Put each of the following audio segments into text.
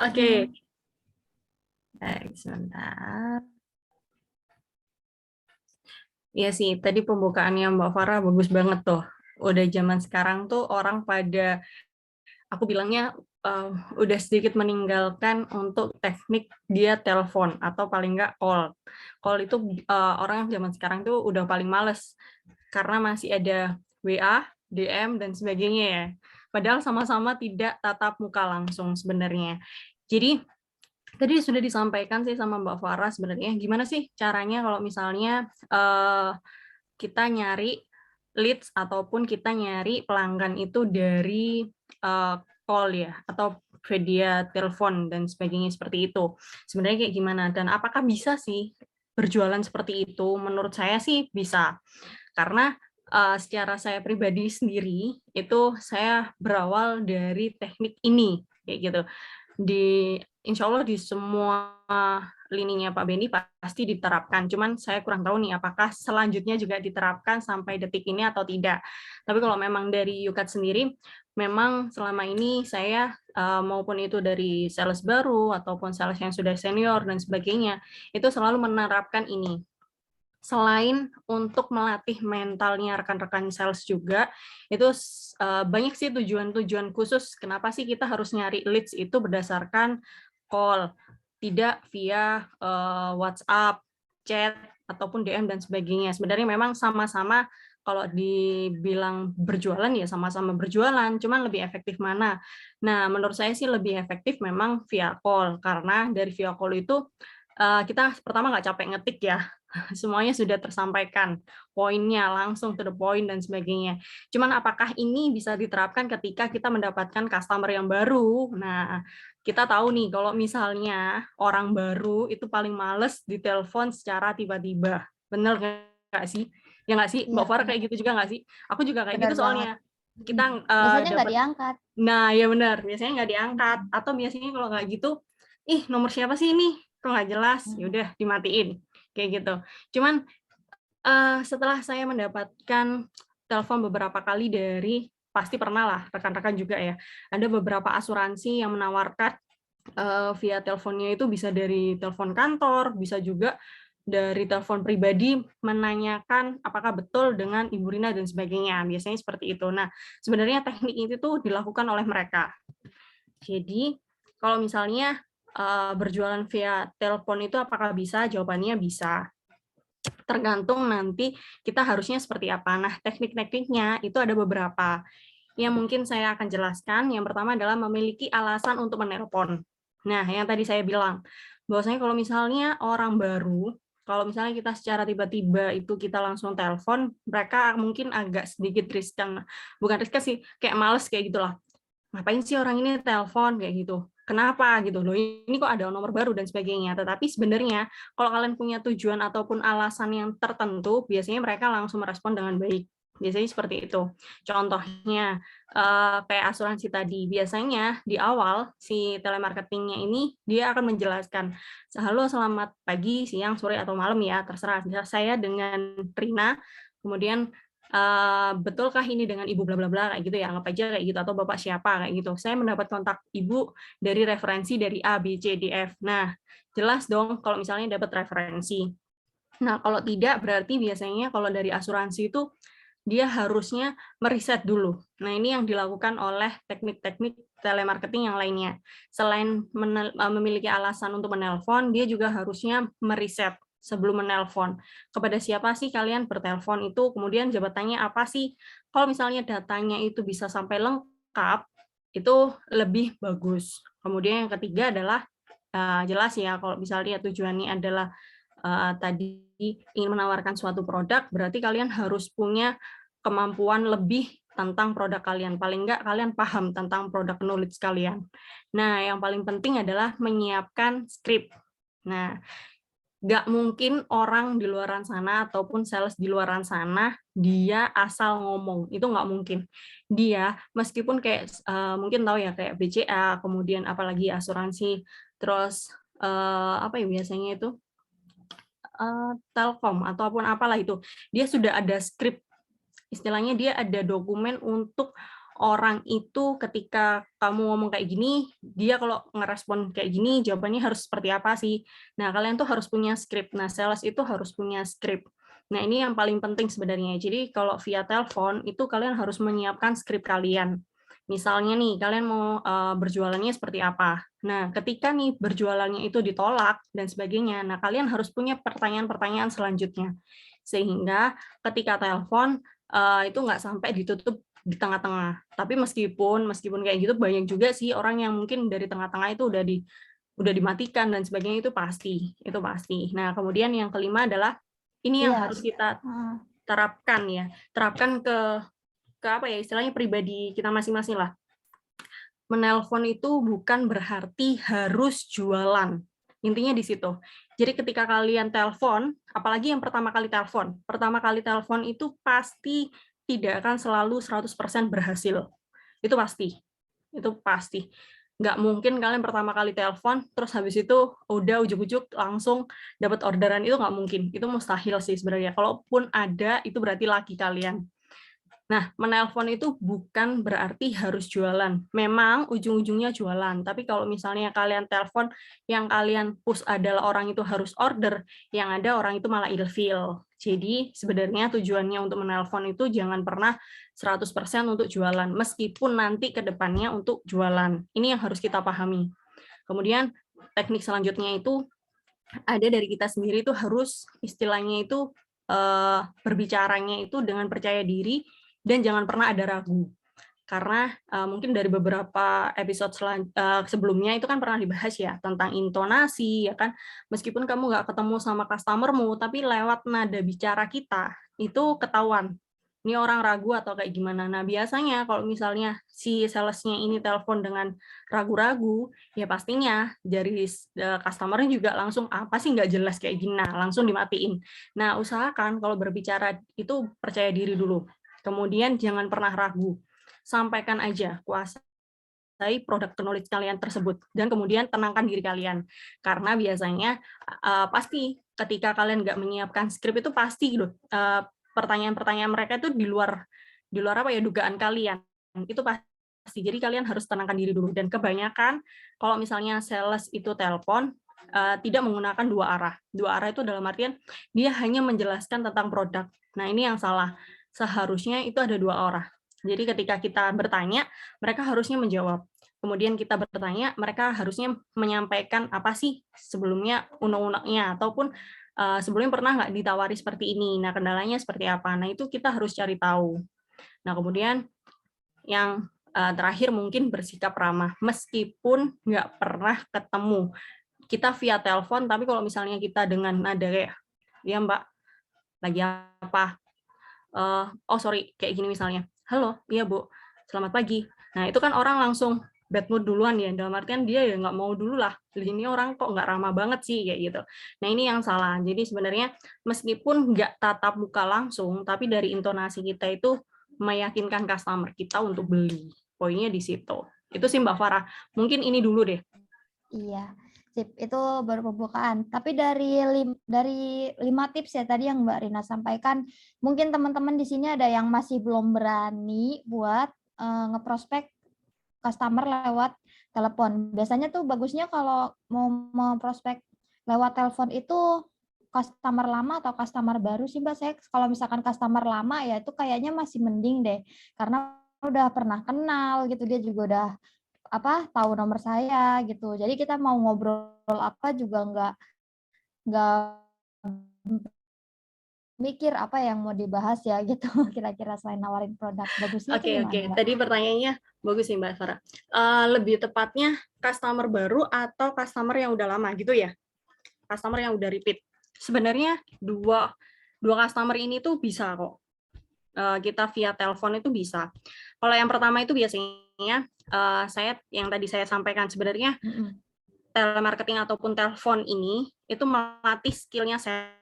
Oke, baik, sebentar. Iya sih, tadi pembukaannya Mbak Farah bagus banget tuh. Udah zaman sekarang tuh orang pada, aku bilangnya udah sedikit meninggalkan untuk teknik dia telepon atau paling nggak call. Call itu orang zaman sekarang tuh udah paling males karena masih ada WA, DM, dan sebagainya ya. Padahal sama-sama tidak tatap muka langsung sebenarnya. Jadi tadi sudah disampaikan sih sama Mbak Farah sebenarnya gimana sih caranya kalau misalnya kita nyari leads ataupun kita nyari pelanggan itu dari call ya atau via telepon dan sebagainya seperti itu. Sebenarnya kayak gimana dan apakah bisa sih berjualan seperti itu? Menurut saya sih bisa. Karena secara saya pribadi sendiri itu saya berawal dari teknik ini kayak gitu di insya Allah di semua lininya Pak Benny pasti diterapkan. Cuman saya kurang tahu nih apakah selanjutnya juga diterapkan sampai detik ini atau tidak. Tapi kalau memang dari Yukat sendiri, memang selama ini saya maupun itu dari sales baru ataupun sales yang sudah senior dan sebagainya, itu selalu menerapkan ini. Selain untuk melatih mentalnya rekan-rekan sales juga, itu banyak sih tujuan-tujuan khusus kenapa sih kita harus nyari leads itu berdasarkan call, tidak via WhatsApp, chat, ataupun DM dan sebagainya. Sebenarnya memang sama-sama kalau dibilang berjualan ya sama-sama berjualan, cuman lebih efektif mana? Nah, menurut saya sih lebih efektif memang via call, karena dari via call itu kita pertama nggak capek ngetik ya, semuanya sudah tersampaikan, poinnya langsung to the point dan sebagainya. Cuman apakah ini bisa diterapkan ketika kita mendapatkan customer yang baru? Nah, kita tahu nih kalau misalnya orang baru itu paling males ditelepon secara tiba-tiba. Bener nggak sih? Ya nggak sih? Iya, Mbak Farah benar. kayak gitu juga nggak sih? Aku juga kayak Benar gitu banget. soalnya. Kita Biasanya nggak dapat, diangkat. nah ya benar, biasanya nggak diangkat. Atau biasanya kalau nggak gitu, ih nomor siapa sih ini? Kok nggak jelas? Ya udah dimatiin kayak gitu. Cuman setelah saya mendapatkan telepon beberapa kali dari pasti pernah lah rekan-rekan juga ya, ada beberapa asuransi yang menawarkan via teleponnya itu bisa dari telepon kantor, bisa juga dari telepon pribadi menanyakan apakah betul dengan Ibu Rina dan sebagainya. Biasanya seperti itu. Nah, sebenarnya teknik itu tuh dilakukan oleh mereka. Jadi, kalau misalnya berjualan via telepon itu apakah bisa? Jawabannya bisa. Tergantung nanti kita harusnya seperti apa. Nah, teknik-tekniknya itu ada beberapa yang mungkin saya akan jelaskan. Yang pertama adalah memiliki alasan untuk menelpon. Nah, yang tadi saya bilang, bahwasanya kalau misalnya orang baru, kalau misalnya kita secara tiba-tiba itu kita langsung telepon, mereka mungkin agak sedikit riskan. Bukan riskan sih, kayak males kayak gitulah. Ngapain sih orang ini telepon kayak gitu? Kenapa gitu loh? Ini kok ada nomor baru dan sebagainya. Tetapi sebenarnya kalau kalian punya tujuan ataupun alasan yang tertentu, biasanya mereka langsung merespon dengan baik. Biasanya seperti itu. Contohnya kayak asuransi tadi. Biasanya di awal si telemarketingnya ini dia akan menjelaskan, halo selamat pagi, siang, sore atau malam ya, terserah. Saya dengan Rina, kemudian betulkah ini dengan ibu bla bla bla kayak gitu ya, anggap aja kayak gitu, atau bapak siapa kayak gitu. Saya mendapat kontak ibu dari referensi dari A B C D F. Nah, jelas dong kalau misalnya dapat referensi. Nah, kalau tidak berarti biasanya kalau dari asuransi itu dia harusnya meriset dulu. Nah, ini yang dilakukan oleh teknik-teknik telemarketing yang lainnya. Selain memiliki alasan untuk menelpon, dia juga harusnya meriset sebelum menelpon. Kepada siapa sih kalian bertelepon itu, kemudian jabatannya apa sih? Kalau misalnya datanya itu bisa sampai lengkap, itu lebih bagus. Kemudian yang ketiga adalah jelas ya kalau misalnya tujuannya adalah tadi ingin menawarkan suatu produk, berarti kalian harus punya kemampuan lebih tentang produk kalian. Paling enggak kalian paham tentang produk knowledge kalian. Nah, yang paling penting adalah menyiapkan skrip. Nah, nggak mungkin orang di luar sana ataupun sales di luar sana dia asal ngomong, itu nggak mungkin. Dia meskipun kayak mungkin tahu ya kayak BCA, kemudian apalagi asuransi, terus apa ya biasanya itu Telkom ataupun apalah itu, dia sudah ada skrip, istilahnya dia ada dokumen untuk orang itu ketika kamu ngomong kayak gini, dia kalau ngerespon kayak gini, jawabannya harus seperti apa sih. Nah, kalian tuh harus punya skrip. Nah, sales itu harus punya skrip. Nah, ini yang paling penting sebenarnya. Jadi, kalau via telepon, itu kalian harus menyiapkan skrip kalian. Misalnya nih, kalian mau berjualannya seperti apa. Nah, ketika nih berjualannya itu ditolak dan sebagainya, nah kalian harus punya pertanyaan-pertanyaan selanjutnya. Sehingga ketika telepon, itu nggak sampai ditutup di tengah-tengah. Tapi meskipun kayak gitu banyak juga sih orang yang mungkin dari tengah-tengah itu udah dimatikan dan sebagainya, itu pasti, itu pasti. Nah, kemudian yang kelima adalah ini yang Iya. harus kita Heeh. terapkan ya. Terapkan ke apa ya, istilahnya pribadi kita masing-masing lah. Menelpon itu bukan berarti harus jualan. Intinya di situ. Jadi ketika kalian telepon, apalagi yang pertama kali telepon itu pasti tidak akan selalu 100% berhasil. Itu pasti. Itu pasti. Nggak mungkin kalian pertama kali telepon, terus habis itu udah ujuk-ujuk langsung dapat orderan, itu nggak mungkin. Itu mustahil sih sebenarnya. Kalaupun ada, itu berarti laki kalian. Nah, menelpon itu bukan berarti harus jualan. Memang ujung-ujungnya jualan, tapi kalau misalnya kalian telepon, yang kalian push adalah orang itu harus order, yang ada orang itu malah ilfeel. Jadi, sebenarnya tujuannya untuk menelpon itu jangan pernah 100% untuk jualan, meskipun nanti ke depannya untuk jualan. Ini yang harus kita pahami. Kemudian, teknik selanjutnya itu ada dari kita sendiri, itu harus istilahnya itu berbicaranya itu dengan percaya diri dan jangan pernah ada ragu. Karena mungkin dari beberapa episode sebelumnya itu kan pernah dibahas ya tentang intonasi ya kan. Meskipun kamu nggak ketemu sama customer-mu, tapi lewat nada bicara kita itu ketahuan ini orang ragu atau kayak gimana. Nah, biasanya kalau misalnya si sales-nya ini telepon dengan ragu-ragu, ya pastinya dari customer-nya juga langsung, apa sih nggak jelas kayak gini, nah langsung dimatiin. Nah, usahakan kalau berbicara itu percaya diri dulu. Kemudian jangan pernah ragu. Sampaikan aja, kuasai produk knowledge kalian tersebut. Dan kemudian tenangkan diri kalian. Karena biasanya pasti ketika kalian nggak menyiapkan skrip itu pasti loh, pertanyaan-pertanyaan mereka itu di luar apa ya, dugaan kalian. Itu pasti. Jadi kalian harus tenangkan diri dulu. Dan kebanyakan kalau misalnya sales itu telepon, tidak menggunakan dua arah. Dua arah itu dalam artian dia hanya menjelaskan tentang produk. Nah, ini yang salah. Seharusnya itu ada dua arah. Jadi ketika kita bertanya, mereka harusnya menjawab. Kemudian kita bertanya, mereka harusnya menyampaikan apa sih sebelumnya undang-undangnya, ataupun sebelumnya pernah nggak ditawari seperti ini, nah kendalanya seperti apa, nah itu kita harus cari tahu. Nah kemudian yang terakhir mungkin bersikap ramah, meskipun nggak pernah ketemu, kita via telepon, tapi kalau misalnya kita dengan nada kayak, ya mbak, lagi apa? Oh sorry, kayak gini misalnya, halo, iya bu, selamat pagi. Nah itu kan orang langsung bad mood duluan ya, dalam artian dia ya nggak mau dulu lah, ini orang kok nggak ramah banget sih, kayak gitu. Nah ini yang salah. Jadi sebenarnya meskipun nggak tatap muka langsung, tapi dari intonasi kita itu meyakinkan customer kita untuk beli. Poinnya di situ. Itu sih Mbak Farah. Mungkin ini dulu deh. Iya, sip. Itu baru pembukaan. Tapi dari 5 tips ya tadi yang Mbak Rina sampaikan, mungkin teman-teman di sini ada yang masih belum berani buat ngeprospek customer lewat telepon. Biasanya tuh bagusnya kalau mau prospek lewat telepon itu customer lama atau customer baru sih Mbak. Saya kalau misalkan customer lama ya itu kayaknya masih mending deh, karena udah pernah kenal gitu, dia juga udah tahu nomor saya gitu. Jadi kita mau ngobrol apa juga nggak mikir apa yang mau dibahas ya gitu kira-kira selain nawarin produk. Bagusnya tuh Oke, gimana Mbak? tadi pertanyaannya bagus sih Mbak Farah. Lebih tepatnya customer baru atau customer yang udah lama gitu ya? Customer yang udah repeat. Sebenarnya dua customer ini tuh bisa kok. Kita via telepon itu bisa. Kalau yang pertama itu biasanya saya yang tadi saya sampaikan, sebenarnya telemarketing ataupun telepon ini itu melatih skillnya saya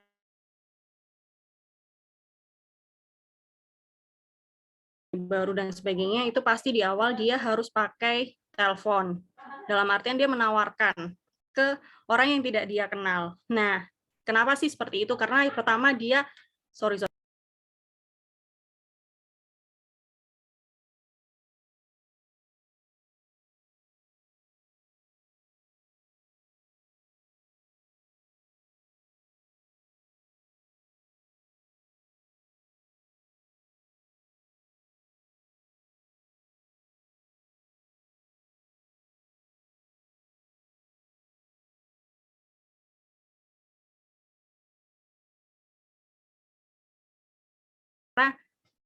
baru dan sebagainya, itu pasti di awal dia harus pakai telepon. Dalam artian dia menawarkan ke orang yang tidak dia kenal. Nah, kenapa sih seperti itu? Karena pertama dia, sorry,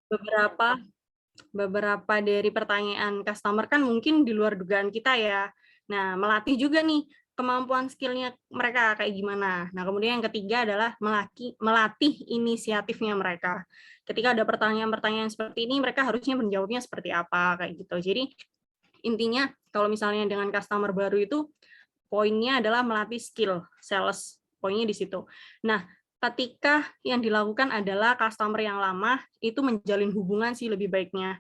beberapa beberapa dari pertanyaan customer kan mungkin di luar dugaan kita ya. Nah, melatih juga nih kemampuan skillnya mereka kayak gimana. Nah, kemudian yang ketiga adalah melatih inisiatifnya mereka. Ketika ada pertanyaan-pertanyaan seperti ini, mereka harusnya menjawabnya seperti apa kayak gitu. Jadi intinya kalau misalnya dengan customer baru itu poinnya adalah melatih skill sales. Poinnya di situ. Nah, ketika yang dilakukan adalah customer yang lama itu menjalin hubungan sih lebih baiknya.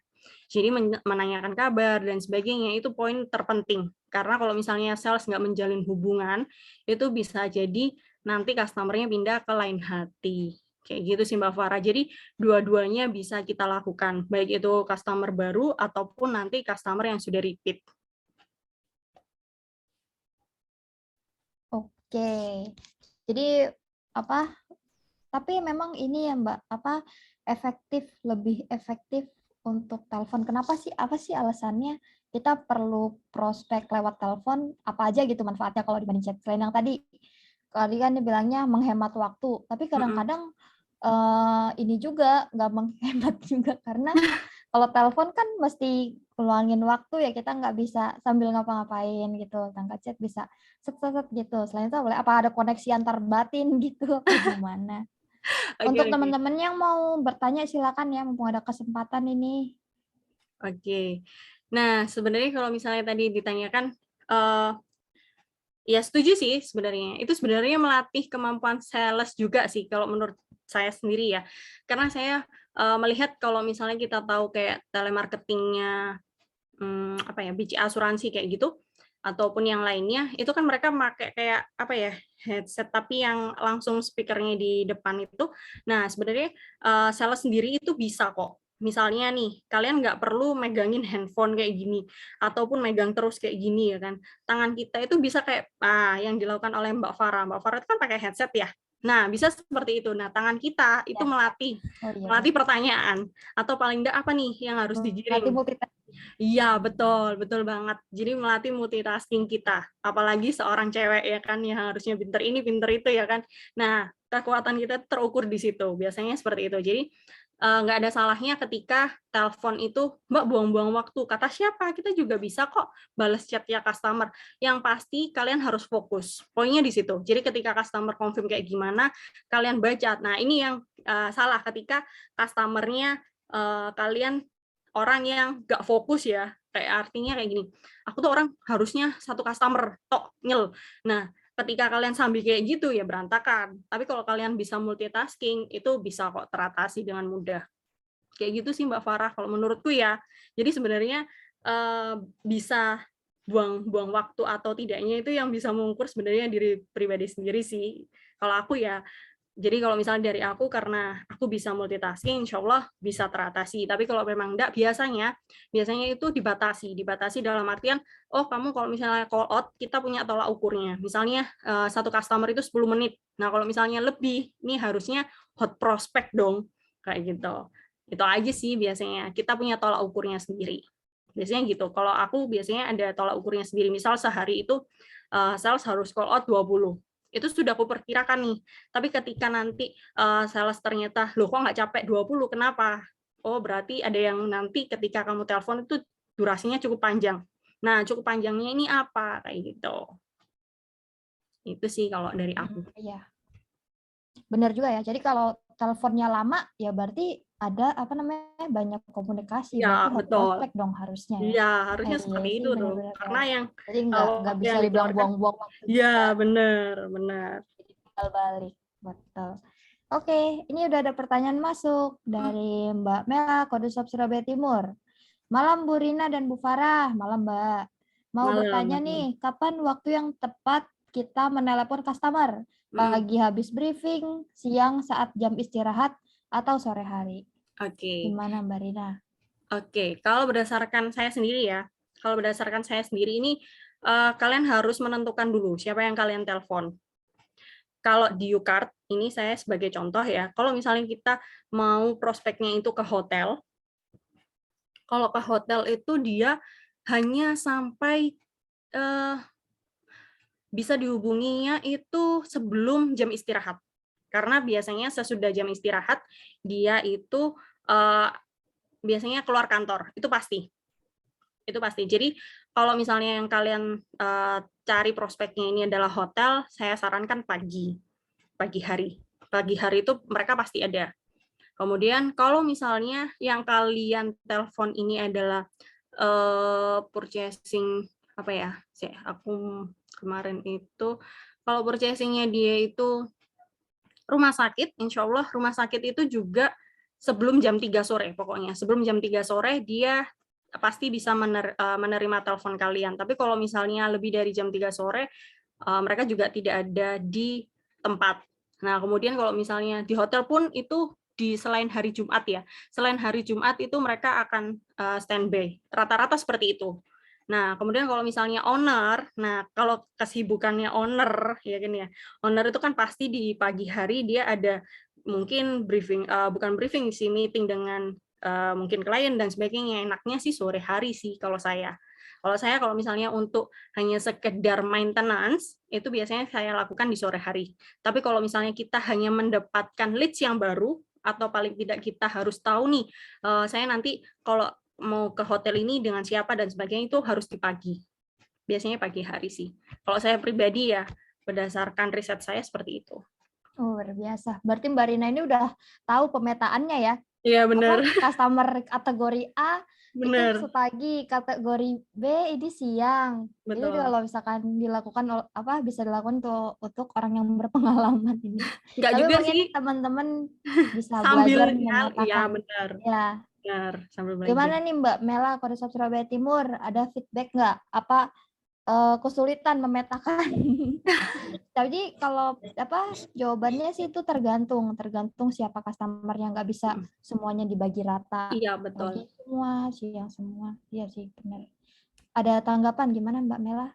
Jadi menanyakan kabar dan sebagainya itu poin terpenting. Karena kalau misalnya sales nggak menjalin hubungan, itu bisa jadi nanti customer-nya pindah ke lain hati. Kayak gitu sih Mbak Farah. Jadi dua-duanya bisa kita lakukan, baik itu customer baru ataupun nanti customer yang sudah repeat. Oke. Jadi apa? Tapi memang ini ya Mbak, lebih efektif untuk telepon. Kenapa sih? Apa sih alasannya kita perlu prospek lewat telepon? Apa aja gitu manfaatnya kalau dibanding chat? Selain yang tadi kan dibilangnya menghemat waktu, tapi kadang-kadang ini juga nggak menghemat juga karena kalau telepon kan mesti keluangin waktu ya, kita nggak bisa sambil ngapa-ngapain gitu. Angkat chat bisa set gitu. Selain itu boleh apa ada koneksi antar batin gitu apa gimana? Untuk Oke. teman-teman yang mau bertanya silakan ya, mumpung ada kesempatan ini. Oke. Nah, sebenarnya kalau misalnya tadi ditanyakan, ya setuju sih sebenarnya. Itu sebenarnya melatih kemampuan sales juga sih kalau menurut saya sendiri ya. Karena saya melihat kalau misalnya kita tahu kayak telemarketingnya apa ya, BC asuransi kayak gitu ataupun yang lainnya, itu kan mereka pakai kayak apa ya, headset tapi yang langsung speakernya di depan itu. Nah, sebenarnya sales sendiri itu bisa kok. Misalnya nih, kalian nggak perlu megangin handphone kayak gini, ataupun megang terus kayak gini ya kan. Tangan kita itu bisa kayak yang dilakukan oleh Mbak Farah. Mbak Farah itu kan pakai headset ya. Nah, bisa seperti itu. Nah, tangan kita itu Ya. melatih Oh iya. melatih pertanyaan atau paling enggak apa nih yang harus Berarti digiring. multitasking. Iya, betul, betul banget. Jadi melatih multitasking kita, apalagi seorang cewek ya kan, yang harusnya pinter ini, pinter itu ya kan. Nah, kekuatan kita terukur di situ, biasanya seperti itu. Jadi nggak ada salahnya ketika telepon itu, Mbak buang-buang waktu. Kata siapa? Kita juga bisa kok balas chatnya customer. Yang pasti kalian harus fokus. Poinnya di situ. Jadi ketika customer confirm kayak gimana, kalian baca. Nah, ini yang salah ketika customernya kalian orang yang nggak fokus ya, kayak artinya kayak gini, aku tuh orang harusnya satu customer, tok, nyel. Nah, ketika kalian sambil kayak gitu ya berantakan. Tapi kalau kalian bisa multitasking, itu bisa kok teratasi dengan mudah. Kayak gitu sih Mbak Farah, kalau menurutku ya. Jadi sebenarnya bisa buang waktu atau tidaknya itu yang bisa mengukur sebenarnya diri pribadi sendiri sih. Kalau aku ya, jadi kalau misalnya dari aku, karena aku bisa multitasking, insya Allah bisa teratasi. Tapi kalau memang enggak, biasanya itu dibatasi dalam artian, oh kamu kalau misalnya call out, kita punya tolak ukurnya. Misalnya satu customer itu 10 menit. Nah kalau misalnya lebih, ini harusnya hot prospect dong, kayak gitu. Itu aja sih biasanya. Kita punya tolak ukurnya sendiri. Biasanya gitu. Kalau aku biasanya ada tolak ukurnya sendiri. Misal sehari itu sales harus call out 20. Itu sudah aku perkirakan nih. Tapi ketika nanti sales ternyata, loh kok nggak capek 20, kenapa? Oh berarti ada yang nanti ketika kamu telepon itu durasinya cukup panjang. Nah cukup panjangnya ini apa? Kayak gitu. Itu sih kalau dari aku. Iya. Benar juga ya. Jadi kalau teleponnya lama ya berarti ada banyak komunikasi, Ya berarti hot betul. prospect dong harusnya ya. Iya harusnya Iya seperti sih itu tuh. Karena benar-benar. yang Jadi nggak waktu bisa yang dibilang dikeluarkan, buang-buang waktu juga. ya benar. Jadi tinggal balik. Betul. Oke, ini udah ada pertanyaan masuk dari Mbak Mela, Kode Shop Surabaya Timur. Malam Bu Rina dan Bu Farah, malam Mbak. Mau bertanya Malam. nih, kapan waktu yang tepat kita menelepon customer? Pagi habis briefing, siang saat jam istirahat, atau sore hari? Oke. Gimana Mbak Rina? Oke, kalau berdasarkan saya sendiri ya, ini kalian harus menentukan dulu siapa yang kalian telepon. Kalau di Ucard, ini saya sebagai contoh ya, kalau misalnya kita mau prospeknya itu ke hotel, kalau ke hotel itu dia hanya sampai eh, bisa dihubunginya itu sebelum jam istirahat. Karena biasanya sesudah jam istirahat, dia itu biasanya keluar kantor, itu pasti. Itu pasti. Jadi kalau misalnya yang kalian cari prospeknya ini adalah hotel, saya sarankan pagi hari. Pagi hari itu mereka pasti ada. Kemudian kalau misalnya yang kalian telepon ini adalah purchasing apa ya? Aku kemarin itu kalau purchasingnya dia itu rumah sakit, insya Allah rumah sakit itu juga sebelum jam 3 sore pokoknya. Sebelum jam 3 sore dia pasti bisa menerima telepon kalian. Tapi kalau misalnya lebih dari jam 3 sore, mereka juga tidak ada di tempat. Nah, kemudian kalau misalnya di hotel pun itu selain hari Jumat ya, selain hari Jumat itu mereka akan standby. Rata-rata seperti itu. Nah, kemudian kalau misalnya owner, nah kalau kesibukannya owner, ya kan ya, owner itu kan pasti di pagi hari dia ada mungkin briefing, bukan briefing sih, meeting dengan mungkin klien dan sebagainya. Enaknya sih sore hari sih kalau saya. Kalau misalnya untuk hanya sekedar maintenance, itu biasanya saya lakukan di sore hari. Tapi kalau misalnya kita hanya mendapatkan leads yang baru, atau paling tidak kita harus tahu nih, saya nanti kalau mau ke hotel ini dengan siapa dan sebagainya itu harus di pagi. Biasanya pagi hari sih. Kalau saya pribadi ya, berdasarkan riset saya seperti itu. Oh, luar biasa. Berarti Mbak Rina ini udah tahu pemetaannya ya? Iya, benar. Customer kategori A benar. itu pagi, kategori B ini siang. Itu kalau misalkan dilakukan bisa dilakukan untuk orang yang berpengalaman ini. Enggak tapi juga mungkin sih. teman-teman bisa sambil belajar memetakan. Iya, benar. Ya. Benar, sambil belajar. Gimana nih Mbak Mela, Kodesop Surabaya Timur, ada feedback nggak? Apa kesulitan memetakan? Jadi kalau jawabannya sih itu tergantung siapa customer yang nggak bisa semuanya dibagi rata. Iya, betul. Pagi semua, siang semua. Iya sih, benar. Ada tanggapan gimana Mbak Mela?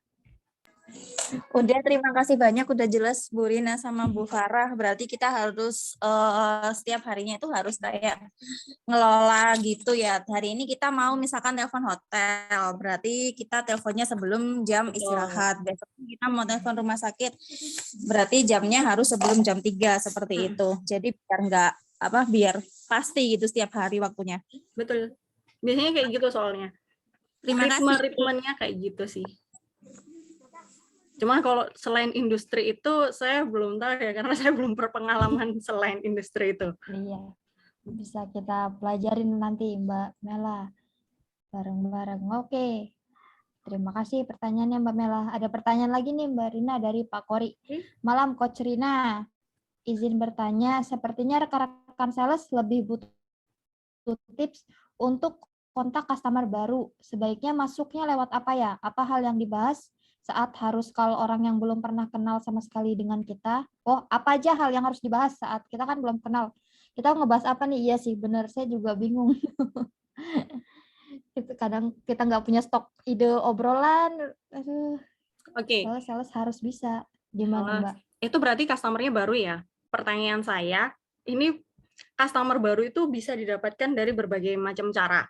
Udah, terima kasih banyak udah jelas Bu Rina sama Bu Farah. Berarti kita harus setiap harinya itu harus kayak ngelola gitu ya. Hari ini kita mau misalkan telepon hotel, berarti kita teleponnya sebelum jam istirahat. Besok kita mau telepon rumah sakit, berarti jamnya harus sebelum jam 3 seperti itu. Jadi biar pasti gitu setiap hari waktunya. Betul. Biasanya kayak gitu soalnya. Terima kasih. Ritmenya kayak gitu sih. Cuman kalau selain industri itu saya belum tahu ya, karena saya belum berpengalaman selain industri itu. Iya, bisa kita pelajarin nanti Mbak Mela bareng-bareng. Oke, terima kasih pertanyaannya Mbak Mela. Ada pertanyaan lagi nih Mbak Rina dari Pak Kori. Malam Coach Rina, izin bertanya, sepertinya rekan-rekan sales lebih butuh tips untuk kontak customer baru. Sebaiknya masuknya lewat apa ya? Apa hal yang dibahas saat harus kalau orang yang belum pernah kenal sama sekali dengan kita? Oh, apa aja hal yang harus dibahas saat kita kan belum kenal? Kita ngebahas apa nih? Iya sih, benar. Saya juga bingung. Kadang kita nggak punya stok ide obrolan. Aduh. Oke. Sales harus bisa. Gimana, Mbak? Itu berarti customer-nya baru ya? Pertanyaan saya, ini customer baru itu bisa didapatkan dari berbagai macam cara.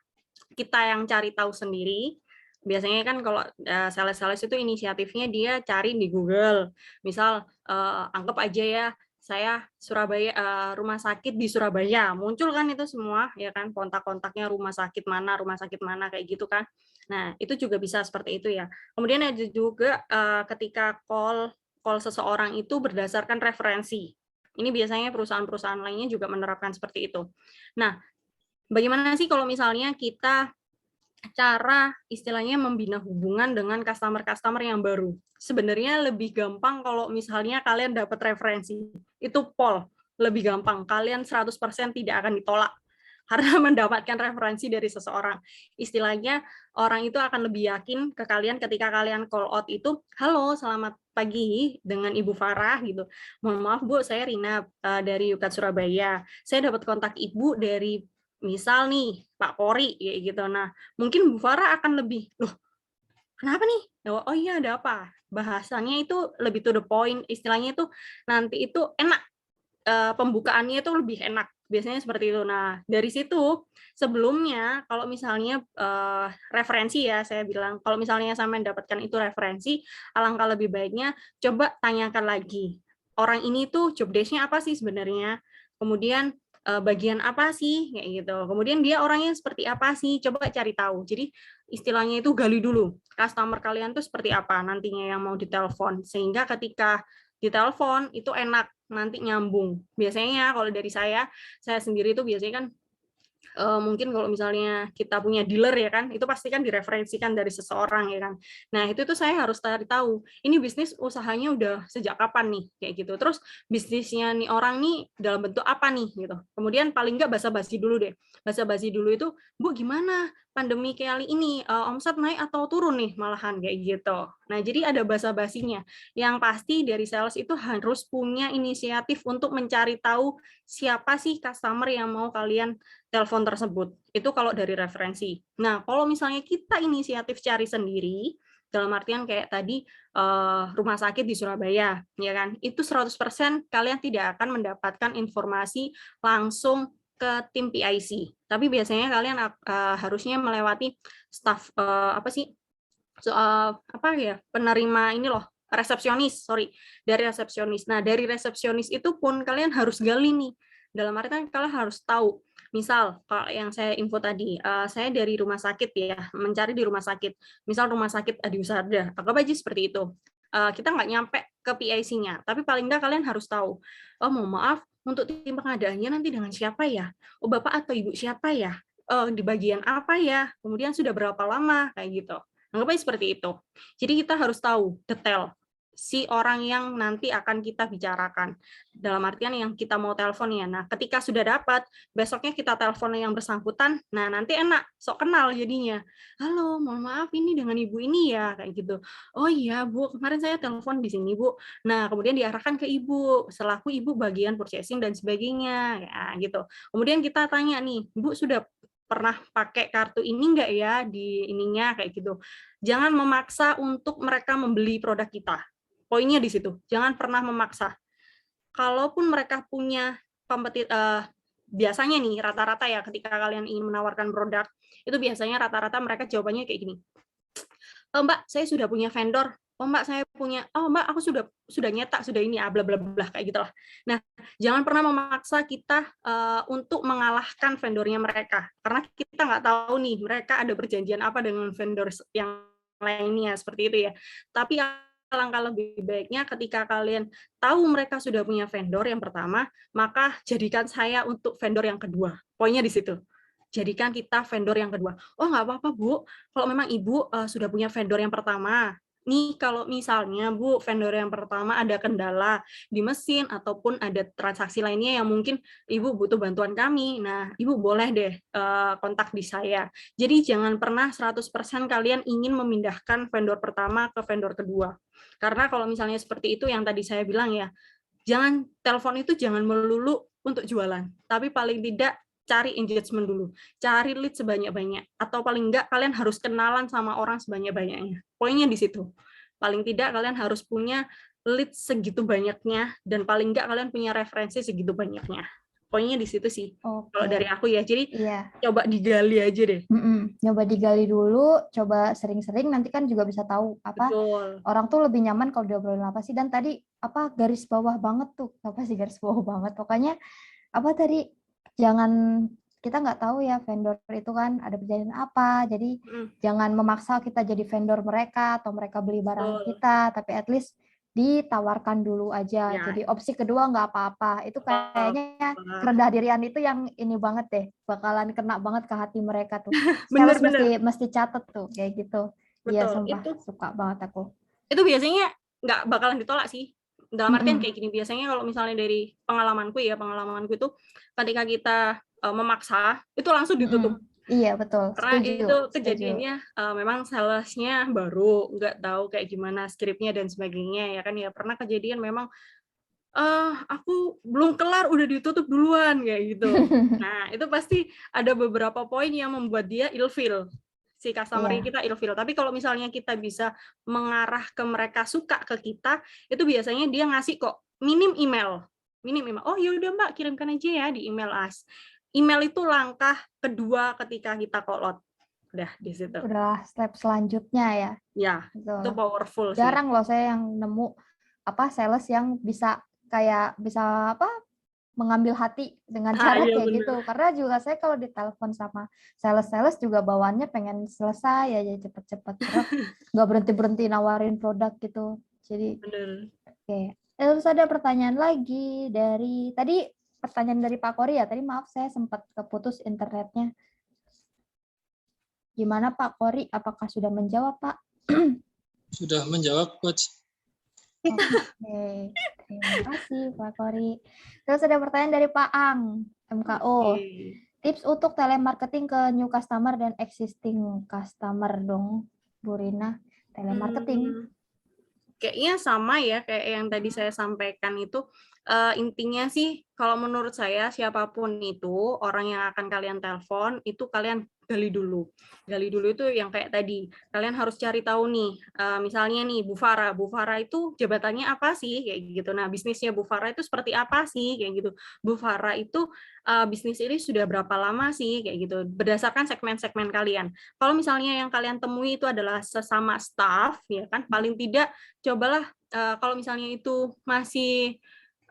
Kita yang cari tahu sendiri. Biasanya kan kalau sales-sales itu inisiatifnya dia cari di Google. Misal anggap aja ya, saya Surabaya, rumah sakit di Surabaya, muncul kan itu semua ya kan, kontak-kontaknya rumah sakit mana kayak gitu kan. Nah, itu juga bisa seperti itu ya. Kemudian ada juga ketika call seseorang itu berdasarkan referensi. Ini biasanya perusahaan-perusahaan lainnya juga menerapkan seperti itu. Nah, bagaimana sih kalau misalnya kita cara istilahnya membina hubungan dengan customer-customer yang baru? Sebenarnya lebih gampang kalau misalnya kalian dapat referensi. Itu lebih gampang. Kalian 100% tidak akan ditolak karena mendapatkan referensi dari seseorang. Istilahnya orang itu akan lebih yakin ke kalian ketika kalian call out itu, halo selamat pagi dengan Ibu Farah gitu. Mohon maaf Bu, saya Rina dari Yukat Surabaya. Saya dapat kontak Ibu dari misal nih Pak Kori kayak gitu. Nah, mungkin Bu Farah akan lebih, loh kenapa nih? Oh iya ada apa? Bahasanya itu lebih to the point, istilahnya itu nanti itu enak, pembukaannya itu lebih enak. Biasanya seperti itu. Nah, dari situ sebelumnya kalau misalnya referensi ya, saya bilang kalau misalnya saya mendapatkan itu referensi, alangkah lebih baiknya coba tanyakan lagi. Orang ini tuh job desk-nya apa sih sebenarnya? Kemudian bagian apa sih kayak gitu. Kemudian dia orangnya seperti apa sih? Coba cari tahu. Jadi istilahnya itu gali dulu customer kalian tuh seperti apa nantinya yang mau ditelepon, sehingga ketika ditelepon itu enak, nanti nyambung. Biasanya kalau dari saya sendiri itu biasanya kan mungkin kalau misalnya kita punya dealer ya kan, itu pasti kan direferensikan dari seseorang ya kan. Nah itu tuh saya harus cari tahu, ini bisnis usahanya udah sejak kapan nih kayak gitu. Terus bisnisnya nih orang nih dalam bentuk apa nih gitu. Kemudian paling nggak basa-basi dulu deh. Basa-basi dulu itu, Bu gimana pandemi kali ini, omset naik atau turun nih malahan kayak gitu. Nah jadi ada basa-basinya. Yang pasti dari sales itu harus punya inisiatif untuk mencari tahu siapa sih customer yang mau kalian telepon tersebut. Itu kalau dari referensi. Nah, kalau misalnya kita inisiatif cari sendiri, dalam artian kayak tadi rumah sakit di Surabaya, ya kan? Itu 100% kalian tidak akan mendapatkan informasi langsung ke tim PIC. Tapi biasanya kalian harusnya melewati staff apa sih? Apa ya? Penerima ini loh, resepsionis, sorry, dari resepsionis. Nah, dari resepsionis itu pun kalian harus gali nih. Dalam artian kalian harus tahu. Misal, kalau yang saya info tadi, saya dari rumah sakit ya, mencari di rumah sakit. Misal rumah sakit Adi Husarda, anggap aja seperti itu. Kita nggak nyampe ke PIC-nya, tapi paling nggak kalian harus tahu. Oh, mohon maaf, untuk tim pengadaannya nanti dengan siapa ya? Oh, Bapak atau Ibu siapa ya? Di bagian apa ya? Kemudian sudah berapa lama? Kayak gitu. Anggap aja seperti itu. Jadi kita harus tahu detail si orang yang nanti akan kita bicarakan. Dalam artian yang kita mau telepon ya. Nah, ketika sudah dapat, besoknya kita telepon yang bersangkutan, nah nanti enak, sok kenal jadinya. Halo, mohon maaf ini dengan Ibu ini ya, kayak gitu. Oh iya, Bu, kemarin saya telepon di sini, Bu. Nah, kemudian diarahkan ke Ibu, selaku Ibu bagian purchasing dan sebagainya, ya, gitu. Kemudian kita tanya nih, Bu sudah pernah pakai kartu ini enggak ya di ininya kayak gitu. Jangan memaksa untuk mereka membeli produk kita. Poinnya di situ. Jangan pernah memaksa. Kalaupun mereka punya biasanya nih rata-rata ya ketika kalian ingin menawarkan produk, itu biasanya rata-rata mereka jawabannya kayak gini. Mbak, saya sudah punya vendor. Oh Mbak, saya punya. Oh Mbak, aku sudah nyetak, sudah ini, bla bla bla kayak gitulah. Nah, jangan pernah memaksa kita untuk mengalahkan vendornya mereka, karena kita nggak tahu nih mereka ada perjanjian apa dengan vendor yang lainnya seperti itu ya. Tapi langkah lebih baiknya ketika kalian tahu mereka sudah punya vendor yang pertama, maka jadikan saya untuk vendor yang kedua. Poinnya di situ. Jadikan kita vendor yang kedua. Oh, nggak apa-apa, Bu. Kalau memang Ibu sudah punya vendor yang pertama, nih kalau misalnya, Bu, vendor yang pertama ada kendala di mesin ataupun ada transaksi lainnya yang mungkin Ibu butuh bantuan kami, nah, Ibu boleh deh kontak di saya. Jadi jangan pernah 100% kalian ingin memindahkan vendor pertama ke vendor kedua. Karena kalau misalnya seperti itu yang tadi saya bilang ya, jangan telepon itu jangan melulu untuk jualan, tapi paling tidak cari engagement dulu, cari lead sebanyak-banyak, atau paling enggak kalian harus kenalan sama orang sebanyak-banyaknya. Poinnya di situ. Paling tidak kalian harus punya lead segitu banyaknya, dan paling enggak kalian punya referensi segitu banyaknya. Poinnya di situ sih. Kalau dari aku ya, jadi coba digali aja deh. Coba digali dulu, coba sering-sering, nanti kan juga bisa tahu apa. Betul. Orang tuh lebih nyaman kalau diobrolin apa sih. Dan tadi apa garis bawah banget tuh, apa sih garis bawah banget. Pokoknya apa tadi, jangan, kita nggak tahu ya vendor itu kan ada perjanjian apa, jadi jangan memaksa kita jadi vendor mereka atau mereka beli barang kita, tapi at least ditawarkan dulu aja. Ya. Jadi opsi kedua nggak apa-apa. Itu kayaknya kerendah dirian itu yang ini banget deh, bakalan kena banget ke hati mereka tuh. Bener, mesti catet tuh kayak gitu. Iya, sumpah itu, suka banget aku. Itu biasanya nggak bakalan ditolak sih. Dalam artian kayak gini, biasanya kalau misalnya dari pengalamanku itu ketika kita memaksa, itu langsung ditutup. Iya, betul. Karena itu kejadiannya memang salesnya baru, nggak tahu kayak gimana skripnya dan sebagainya, ya kan ya. Pernah kejadian memang, aku belum kelar udah ditutup duluan, kayak gitu. Nah, itu pasti ada beberapa poin yang membuat dia ilfeel. Si customer kita ilfeel. Tapi kalau misalnya kita bisa mengarah ke mereka suka ke kita, itu biasanya dia ngasih kok minim email. Oh ya udah Mbak, kirimkan aja ya di email as. Email itu langkah kedua ketika kita kolot. Udah di situ. Udah step selanjutnya ya. Ya, itu powerful sih. Jarang loh saya yang nemu apa sales yang bisa kayak bisa apa mengambil hati dengan cara Iya kayak benar. gitu. Karena juga saya kalau ditelepon sama sales juga bawaannya pengen selesai aja cepet-cepet, karena nggak berhenti-berhenti nawarin produk gitu. Jadi Benar. oke. Terus ada pertanyaan lagi dari tadi, pertanyaan dari Pak Kori ya. Tadi maaf saya sempat keputus internetnya. Gimana Pak Kori? Apakah sudah menjawab Pak? Sudah menjawab, Coach. Oke, terima kasih Pak Kori. Terus ada pertanyaan dari Pak Ang, MKO. Tips untuk telemarketing ke new customer dan existing customer dong, Bu Rina. Telemarketing. Kayaknya sama ya kayak yang tadi saya sampaikan itu, intinya sih kalau menurut saya siapapun itu orang yang akan kalian telepon itu kalian gali dulu. Gali dulu itu yang kayak tadi, kalian harus cari tahu nih, misalnya nih Bu Farah itu jabatannya apa sih kayak gitu. Nah, bisnisnya Bu Farah itu seperti apa sih kayak gitu. Bu Farah itu bisnis ini sudah berapa lama sih kayak gitu. Berdasarkan segmen-segmen kalian. Kalau misalnya yang kalian temui itu adalah sesama staff ya kan, paling tidak cobalah kalau misalnya itu masih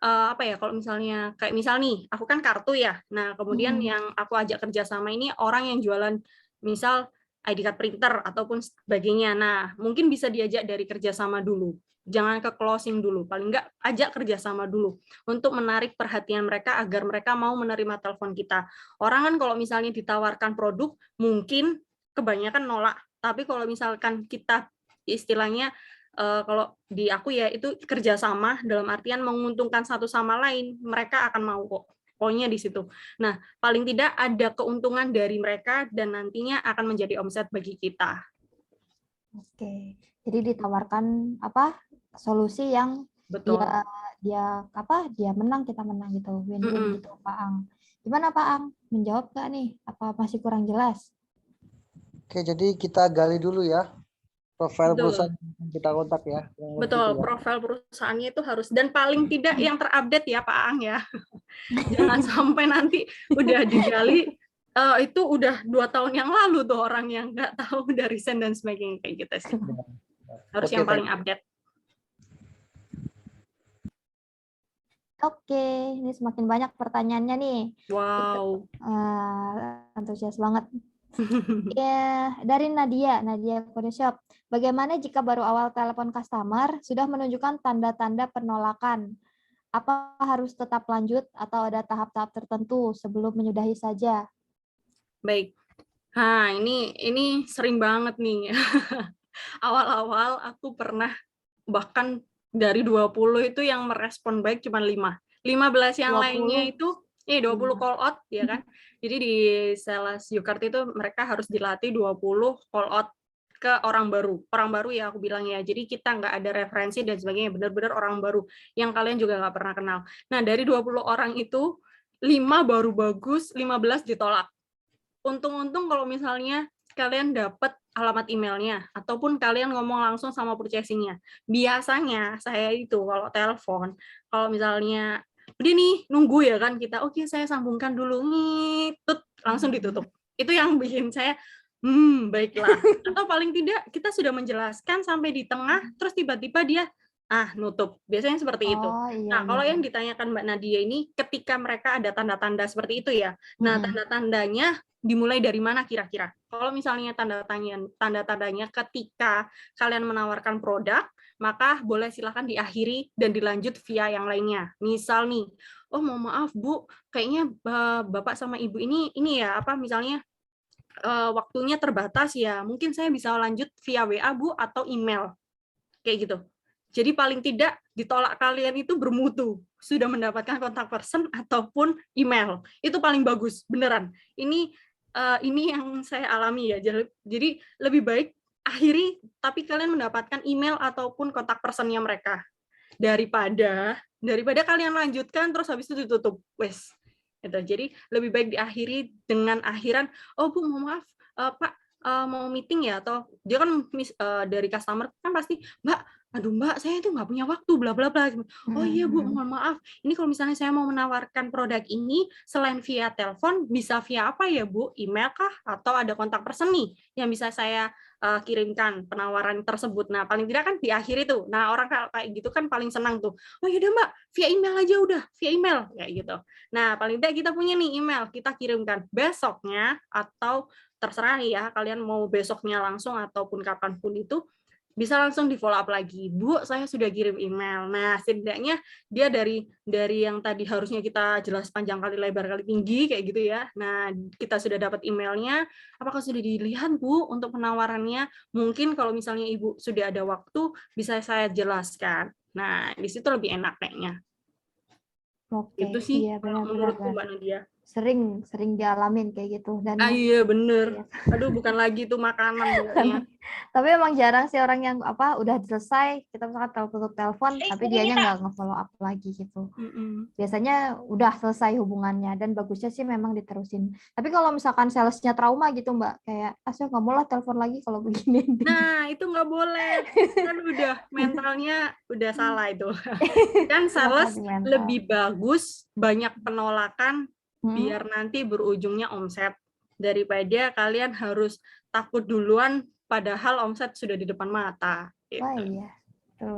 apa ya, kalau misalnya kayak misal nih aku kan kartu ya, nah kemudian yang aku ajak kerjasama ini orang yang jualan misal ID card printer ataupun sebagainya. Nah mungkin bisa diajak dari kerjasama dulu, jangan ke closing dulu, paling enggak ajak kerjasama dulu untuk menarik perhatian mereka agar mereka mau menerima telepon kita. Orang kan kalau misalnya ditawarkan produk mungkin kebanyakan nolak, tapi kalau misalkan kita istilahnya kalau di aku ya itu kerjasama dalam artian menguntungkan satu sama lain, mereka akan mau kok. Poinnya di situ. Nah, paling tidak ada keuntungan dari mereka dan nantinya akan menjadi omset bagi kita. Oke. Jadi ditawarkan apa? Solusi yang Betul. dia menang, kita menang gitu. Win-win gitu, Pak Ang. Gimana Pak Ang? Menjawab nggak nih? Apa masih kurang jelas? Oke, jadi kita gali dulu ya profil Betul. perusahaan yang kita kontak ya. Betul, profil perusahaannya itu harus, dan paling tidak yang terupdate ya Pak Ang ya. Jangan sampai nanti udah digali, itu udah 2 tahun yang lalu tuh orang yang nggak tahu dari resign dan sebagainya kayak gitu sih. Harus yang paling update. Oke, ini semakin banyak pertanyaannya nih. Wow. Antusias banget. Ya, dari Nadia Kode Shop. Bagaimana jika baru awal telepon customer sudah menunjukkan tanda-tanda penolakan? Apa harus tetap lanjut atau ada tahap-tahap tertentu sebelum menyudahi saja? Baik. Nah, ini sering banget nih. Awal-awal aku pernah bahkan dari 20 itu yang merespon baik cuma 5. 15 yang 20. lainnya itu 20 call out ya kan. Jadi di sales Yukart itu mereka harus dilatih 20 call out ke orang baru. Orang baru ya aku bilang ya. Jadi kita nggak ada referensi dan sebagainya, benar-benar orang baru yang kalian juga nggak pernah kenal. Nah, dari 20 orang itu 5 baru bagus, 15 ditolak. Untung-untung kalau misalnya kalian dapat alamat emailnya ataupun kalian ngomong langsung sama purchasing-nya. Biasanya saya itu kalau telepon, kalau misalnya udah nih nunggu ya kan kita, oke saya sambungkan dulu, ngitut langsung ditutup. Itu yang bikin saya baiklah. Atau paling tidak kita sudah menjelaskan sampai di tengah terus tiba-tiba dia nutup. Biasanya seperti itu. Nah, kalau yang ditanyakan Mbak Nadia ini ketika mereka ada tanda-tanda seperti itu ya. Nah, tanda-tandanya dimulai dari mana kira-kira? Kalau misalnya tanda-tandanya ketika kalian menawarkan produk, maka boleh silakan diakhiri dan dilanjut via yang lainnya. Misal nih, oh mohon maaf Bu, kayaknya Bapak sama Ibu ini ya apa misalnya waktunya terbatas ya. Mungkin saya bisa lanjut via WA Bu atau email. Kayak gitu. Jadi paling tidak ditolak kalian itu bermutu, sudah mendapatkan kontak person ataupun email. Itu paling bagus, beneran. Ini yang saya alami ya. Jadi lebih baik akhiri tapi kalian mendapatkan email ataupun kontak personnya mereka daripada kalian lanjutkan terus habis itu ditutup. Wes. Gitu. Jadi lebih baik diakhiri dengan akhiran, oh Bu mohon maaf Pak mau meeting ya, atau dia kan dari customer kan pasti Mbak aduh Mbak, saya itu nggak punya waktu, bla bla bla. Oh iya Bu, Mhm. mohon maaf. Ini kalau misalnya saya mau menawarkan produk ini, selain via telepon, bisa via apa ya Bu? Email kah? Atau ada kontak person nih yang bisa saya kirimkan penawaran tersebut. Nah, paling tidak kan di akhir itu. Nah, orang kayak gitu kan paling senang tuh. Oh yaudah Mbak, via email aja udah, via email kayak gitu. Nah, paling tidak kita punya nih email, kita kirimkan besoknya atau terserah ya, kalian mau besoknya langsung ataupun kapanpun itu, bisa langsung di follow up lagi. Bu, saya sudah kirim email. Nah, setidaknya dia dari yang tadi harusnya kita jelas panjang kali lebar kali tinggi kayak gitu ya. Nah, kita sudah dapat emailnya. Apakah sudah dilihat Bu untuk penawarannya? Mungkin kalau misalnya Ibu sudah ada waktu bisa saya jelaskan. Nah, di situ lebih enak kayaknya. Oke, Itu sih iya kalau benar-benar menurutku Mbak Nadia. sering dialamin kayak gitu dan Iya bener. iya. Aduh, bukan lagi itu makanan kayaknya. Tapi emang jarang sih orang yang udah selesai kita misalkan tutup telepon tapi dianya nggak nge-follow up lagi gitu. Mm-mm. Biasanya udah selesai hubungannya dan bagusnya sih memang diterusin. Tapi kalau misalkan salesnya trauma gitu Mbak, kayak saya nggak mau lah telepon lagi kalau begini. Nah, itu nggak boleh. Kan udah mentalnya udah salah itu. Kan Masalah sales di mental. lebih bagus banyak penolakan Hmm? biar nanti berujungnya omset daripada kalian harus takut duluan padahal omset sudah di depan mata. Wah Gitu. iya, betul.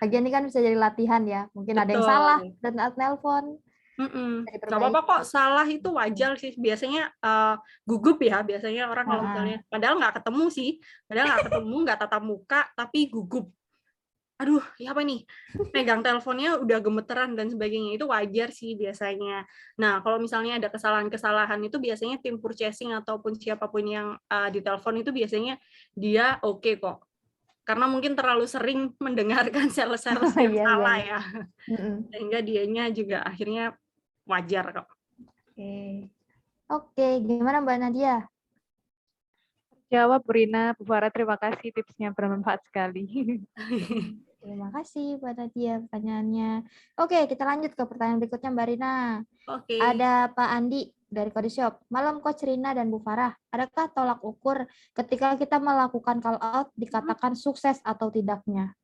Lagian ini kan bisa jadi latihan ya. Mungkin ada yang salah Betul. dan nelpon Nggak bisa apa-apa kok, diperbaiki. salah itu wajar sih. Biasanya gugup ya, biasanya orang kalau misalnya, padahal nggak ketemu sih, nggak tatap muka, tapi gugup. Aduh, ya apa nih? Pegang teleponnya udah gemeteran dan sebagainya, itu wajar sih biasanya. Nah, kalau misalnya ada kesalahan-kesalahan itu biasanya tim purchasing ataupun siapapun yang di telepon itu biasanya dia oke kok. Karena mungkin terlalu sering mendengarkan sales-sales yang Iya, iya, salah iya. ya. Mm-mm. Sehingga dianya juga akhirnya wajar kok. Oke, gimana Mbak Nadia? Jawab Bu Rina, Bu Farah, terima kasih tipsnya bermanfaat sekali. Terima kasih Mbak Nadia pertanyaannya. Oke, kita lanjut ke pertanyaan berikutnya Mbak Rina. Oke. Ada Pak Andi dari Kode Shop. Malam Coach Rina dan Bu Farah, adakah tolak ukur ketika kita melakukan call out dikatakan sukses atau tidaknya?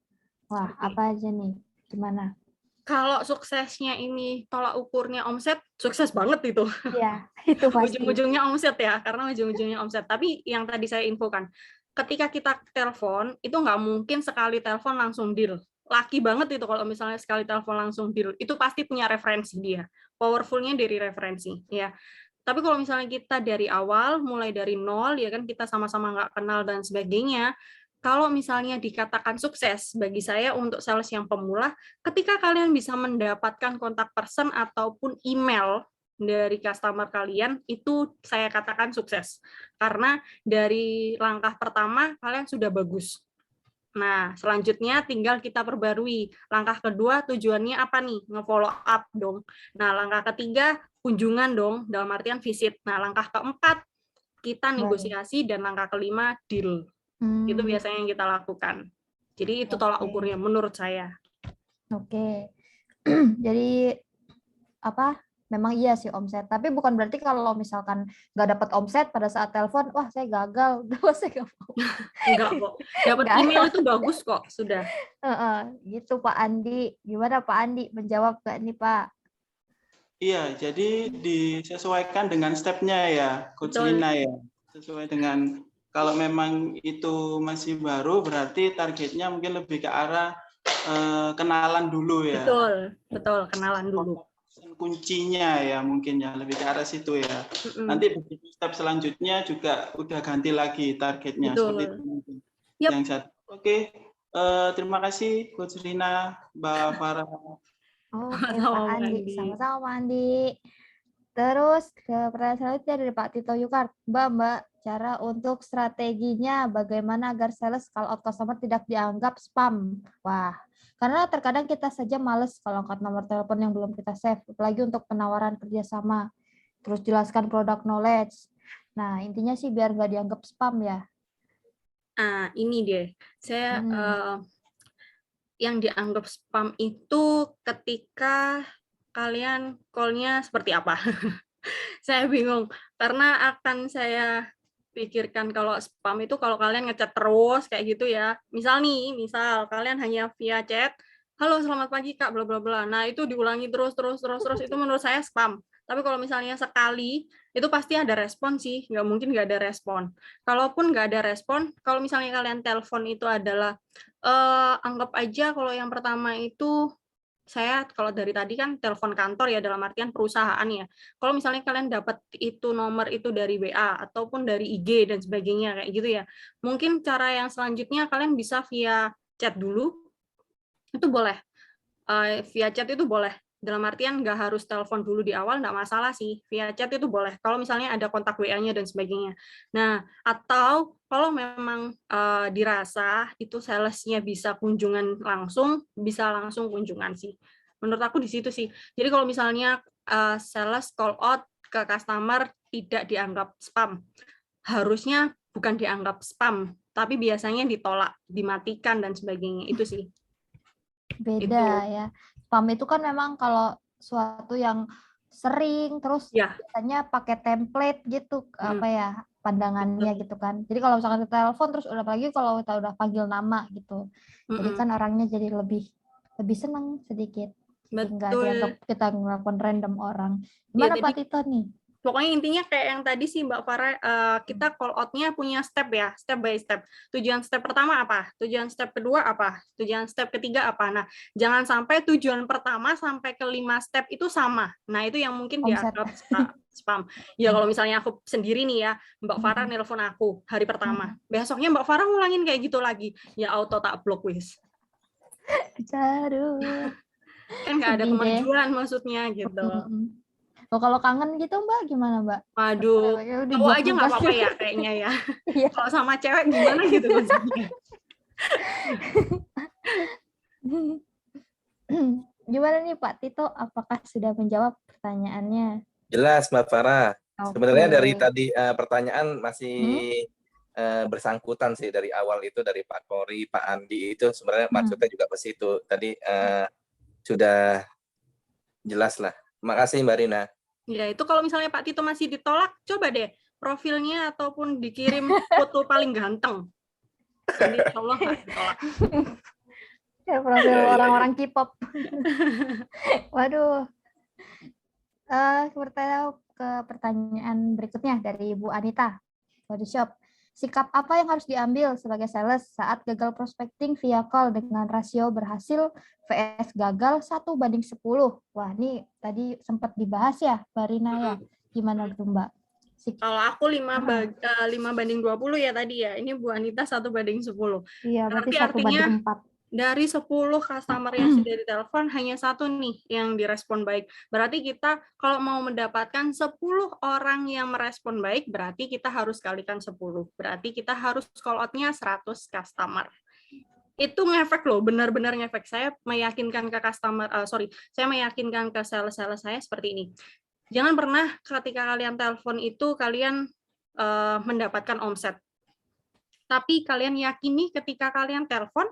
Wah, Oke. apa aja nih? Gimana? Kalau suksesnya ini tolak ukurnya omset, sukses banget itu. Ya, itu pasti. Ujung-ujungnya omset ya, karena ujung-ujungnya omset. Tapi yang tadi saya infokan, ketika kita telepon, itu nggak mungkin sekali telepon langsung deal. Laki banget itu kalau misalnya sekali telepon langsung deal. Itu pasti punya referensi dia. Powerfulnya dari referensi. Ya. Tapi kalau misalnya kita dari awal, mulai dari nol, ya kan kita sama-sama nggak kenal dan sebagainya, kalau misalnya dikatakan sukses bagi saya untuk sales yang pemula, ketika kalian bisa mendapatkan kontak person ataupun email dari customer kalian, itu saya katakan sukses. Karena dari langkah pertama kalian sudah bagus. Nah, selanjutnya tinggal kita perbarui. Langkah kedua tujuannya apa nih? Nge-follow up dong. Nah, langkah ketiga kunjungan dong, dalam artian visit. Nah, langkah keempat kita negosiasi dan langkah kelima deal. Itu biasanya yang kita lakukan. Jadi itu tolak ukurnya menurut saya. Oke. Jadi apa? Memang iya sih omset. Tapi bukan berarti kalau misalkan nggak dapat omset pada saat telepon, wah saya gagal, wah saya nggak mau. Enggak kok. Dapat Nggak. email itu bagus kok, sudah. Gitu Pak Andi. Gimana Pak Andi? Menjawab nggak nih Pak? Iya, jadi disesuaikan dengan step-nya ya, Coach Lina ya. Sesuai dengan kalau memang itu masih baru, berarti targetnya mungkin lebih ke arah kenalan dulu ya. Betul, kenalan dulu. Kuncinya ya mungkin ya, lebih ke arah situ ya. Nanti begitu step selanjutnya juga udah ganti lagi targetnya. Seperti itu mungkin. Yang satu. Oke, terima kasih Coach Lina, Mbak Farah. Oke, Pak Andi. Sama-sama Pak Andi. Terus ke pertanyaan selanjutnya dari Pak Tito Yukar. Mbak, cara untuk strateginya bagaimana agar sales call out customer tidak dianggap spam? Wah, karena terkadang kita saja males kalau angkat nomor telepon yang belum kita save, apalagi untuk penawaran kerjasama. Terus jelaskan product knowledge. Nah, intinya sih biar nggak dianggap spam ya. Ini deh. Saya yang dianggap spam itu ketika kalian call-nya seperti apa. Saya bingung, karena akan saya pikirkan kalau spam itu kalau kalian ngechat terus kayak gitu ya. Misal kalian hanya via chat, halo selamat pagi Kak, bla bla bla. Nah, itu diulangi terus itu menurut saya spam. Tapi kalau misalnya sekali, itu pasti ada respon sih, nggak mungkin nggak ada respon. Kalaupun nggak ada respon, kalau misalnya kalian telepon itu adalah, anggap aja kalau yang pertama itu, saya kalau dari tadi kan telepon kantor ya, dalam artian perusahaan ya. Kalau misalnya kalian dapat itu nomor itu dari WA, ataupun dari IG dan sebagainya, kayak gitu ya. Mungkin cara yang selanjutnya kalian bisa via chat dulu, itu boleh. Via chat itu boleh. Dalam artian nggak harus telepon dulu di awal, nggak masalah sih. Via chat itu boleh. Kalau misalnya ada kontak WA-nya dan sebagainya. Nah, atau kalau memang dirasa itu salesnya bisa kunjungan langsung, bisa langsung kunjungan sih. Menurut aku di situ sih. Jadi kalau misalnya sales call out ke customer tidak dianggap spam. Harusnya bukan dianggap spam, tapi biasanya ditolak, dimatikan dan sebagainya. Itu sih. Beda ya. Spam itu kan memang kalau suatu yang sering terus Ya. biasanya pakai template gitu apa ya pandangannya gitu kan. Jadi kalau misalkan kita telepon terus udah apalagi kalau kita udah panggil nama gitu. Jadi kan orangnya jadi lebih senang sedikit. Enggak dianggap kita ngelakuin random orang. Gimana Pak Tito nih? Pokoknya intinya kayak yang tadi sih Mbak Farah, kita call out-nya punya step ya, step by step. Tujuan step pertama apa? Tujuan step kedua apa? Tujuan step ketiga apa? Nah, jangan sampai tujuan pertama sampai ke 5 step itu sama. Nah, itu yang mungkin dianggap spam. Ya kalau misalnya aku sendiri nih ya, Mbak Farah nelpon aku hari pertama. Besoknya Mbak Farah ngulangin kayak gitu lagi. Ya auto tak blok wis. Kan nggak ada kemajuan maksudnya gitu. Oh, kalau kangen gitu Mbak gimana Mbak? Waduh, cowok aja nggak apa-apa ya kayaknya ya. Kalau sama cewek gimana gitu maksudnya? Gimana nih Pak Tito, apakah sudah menjawab pertanyaannya? Jelas Mbak Farah. Sebenarnya dari tadi pertanyaan masih bersangkutan sih dari awal itu dari Pak Kori, Pak Andi itu sebenarnya maksudnya juga ke situ. Tadi sudah jelas lah. Terima kasih Mbak Rina. Ya, itu kalau misalnya Pak Tito masih ditolak, coba deh profilnya ataupun dikirim foto paling ganteng. Jadi insya Allah nggak ditolak. Ya, profil orang-orang K-pop. Waduh. Bertanya ke pertanyaan berikutnya dari Bu Anita. Body Shop. Sikap apa yang harus diambil sebagai sales saat gagal prospecting via call dengan rasio berhasil vs gagal 1:10? Wah, ini tadi sempat dibahas ya, Mbak Rina ya. Gimana tuh, Mbak? Kalau aku 5:20 ya tadi ya. Ini Bu Anita 1:10. Iya, berarti artinya 1:4. Dari 10 customer yang sudah ditelepon, hanya 1 nih yang direspon baik. Berarti kita kalau mau mendapatkan 10 orang yang merespon baik, berarti kita harus kalikan 10. Berarti kita harus call out-nya 100 customer. Itu ngefek loh, benar-benar ngefek. Saya meyakinkan ke saya meyakinkan ke sales-sales saya seperti ini. Jangan pernah ketika kalian telepon itu, kalian mendapatkan omset. Tapi kalian yakini ketika kalian telepon,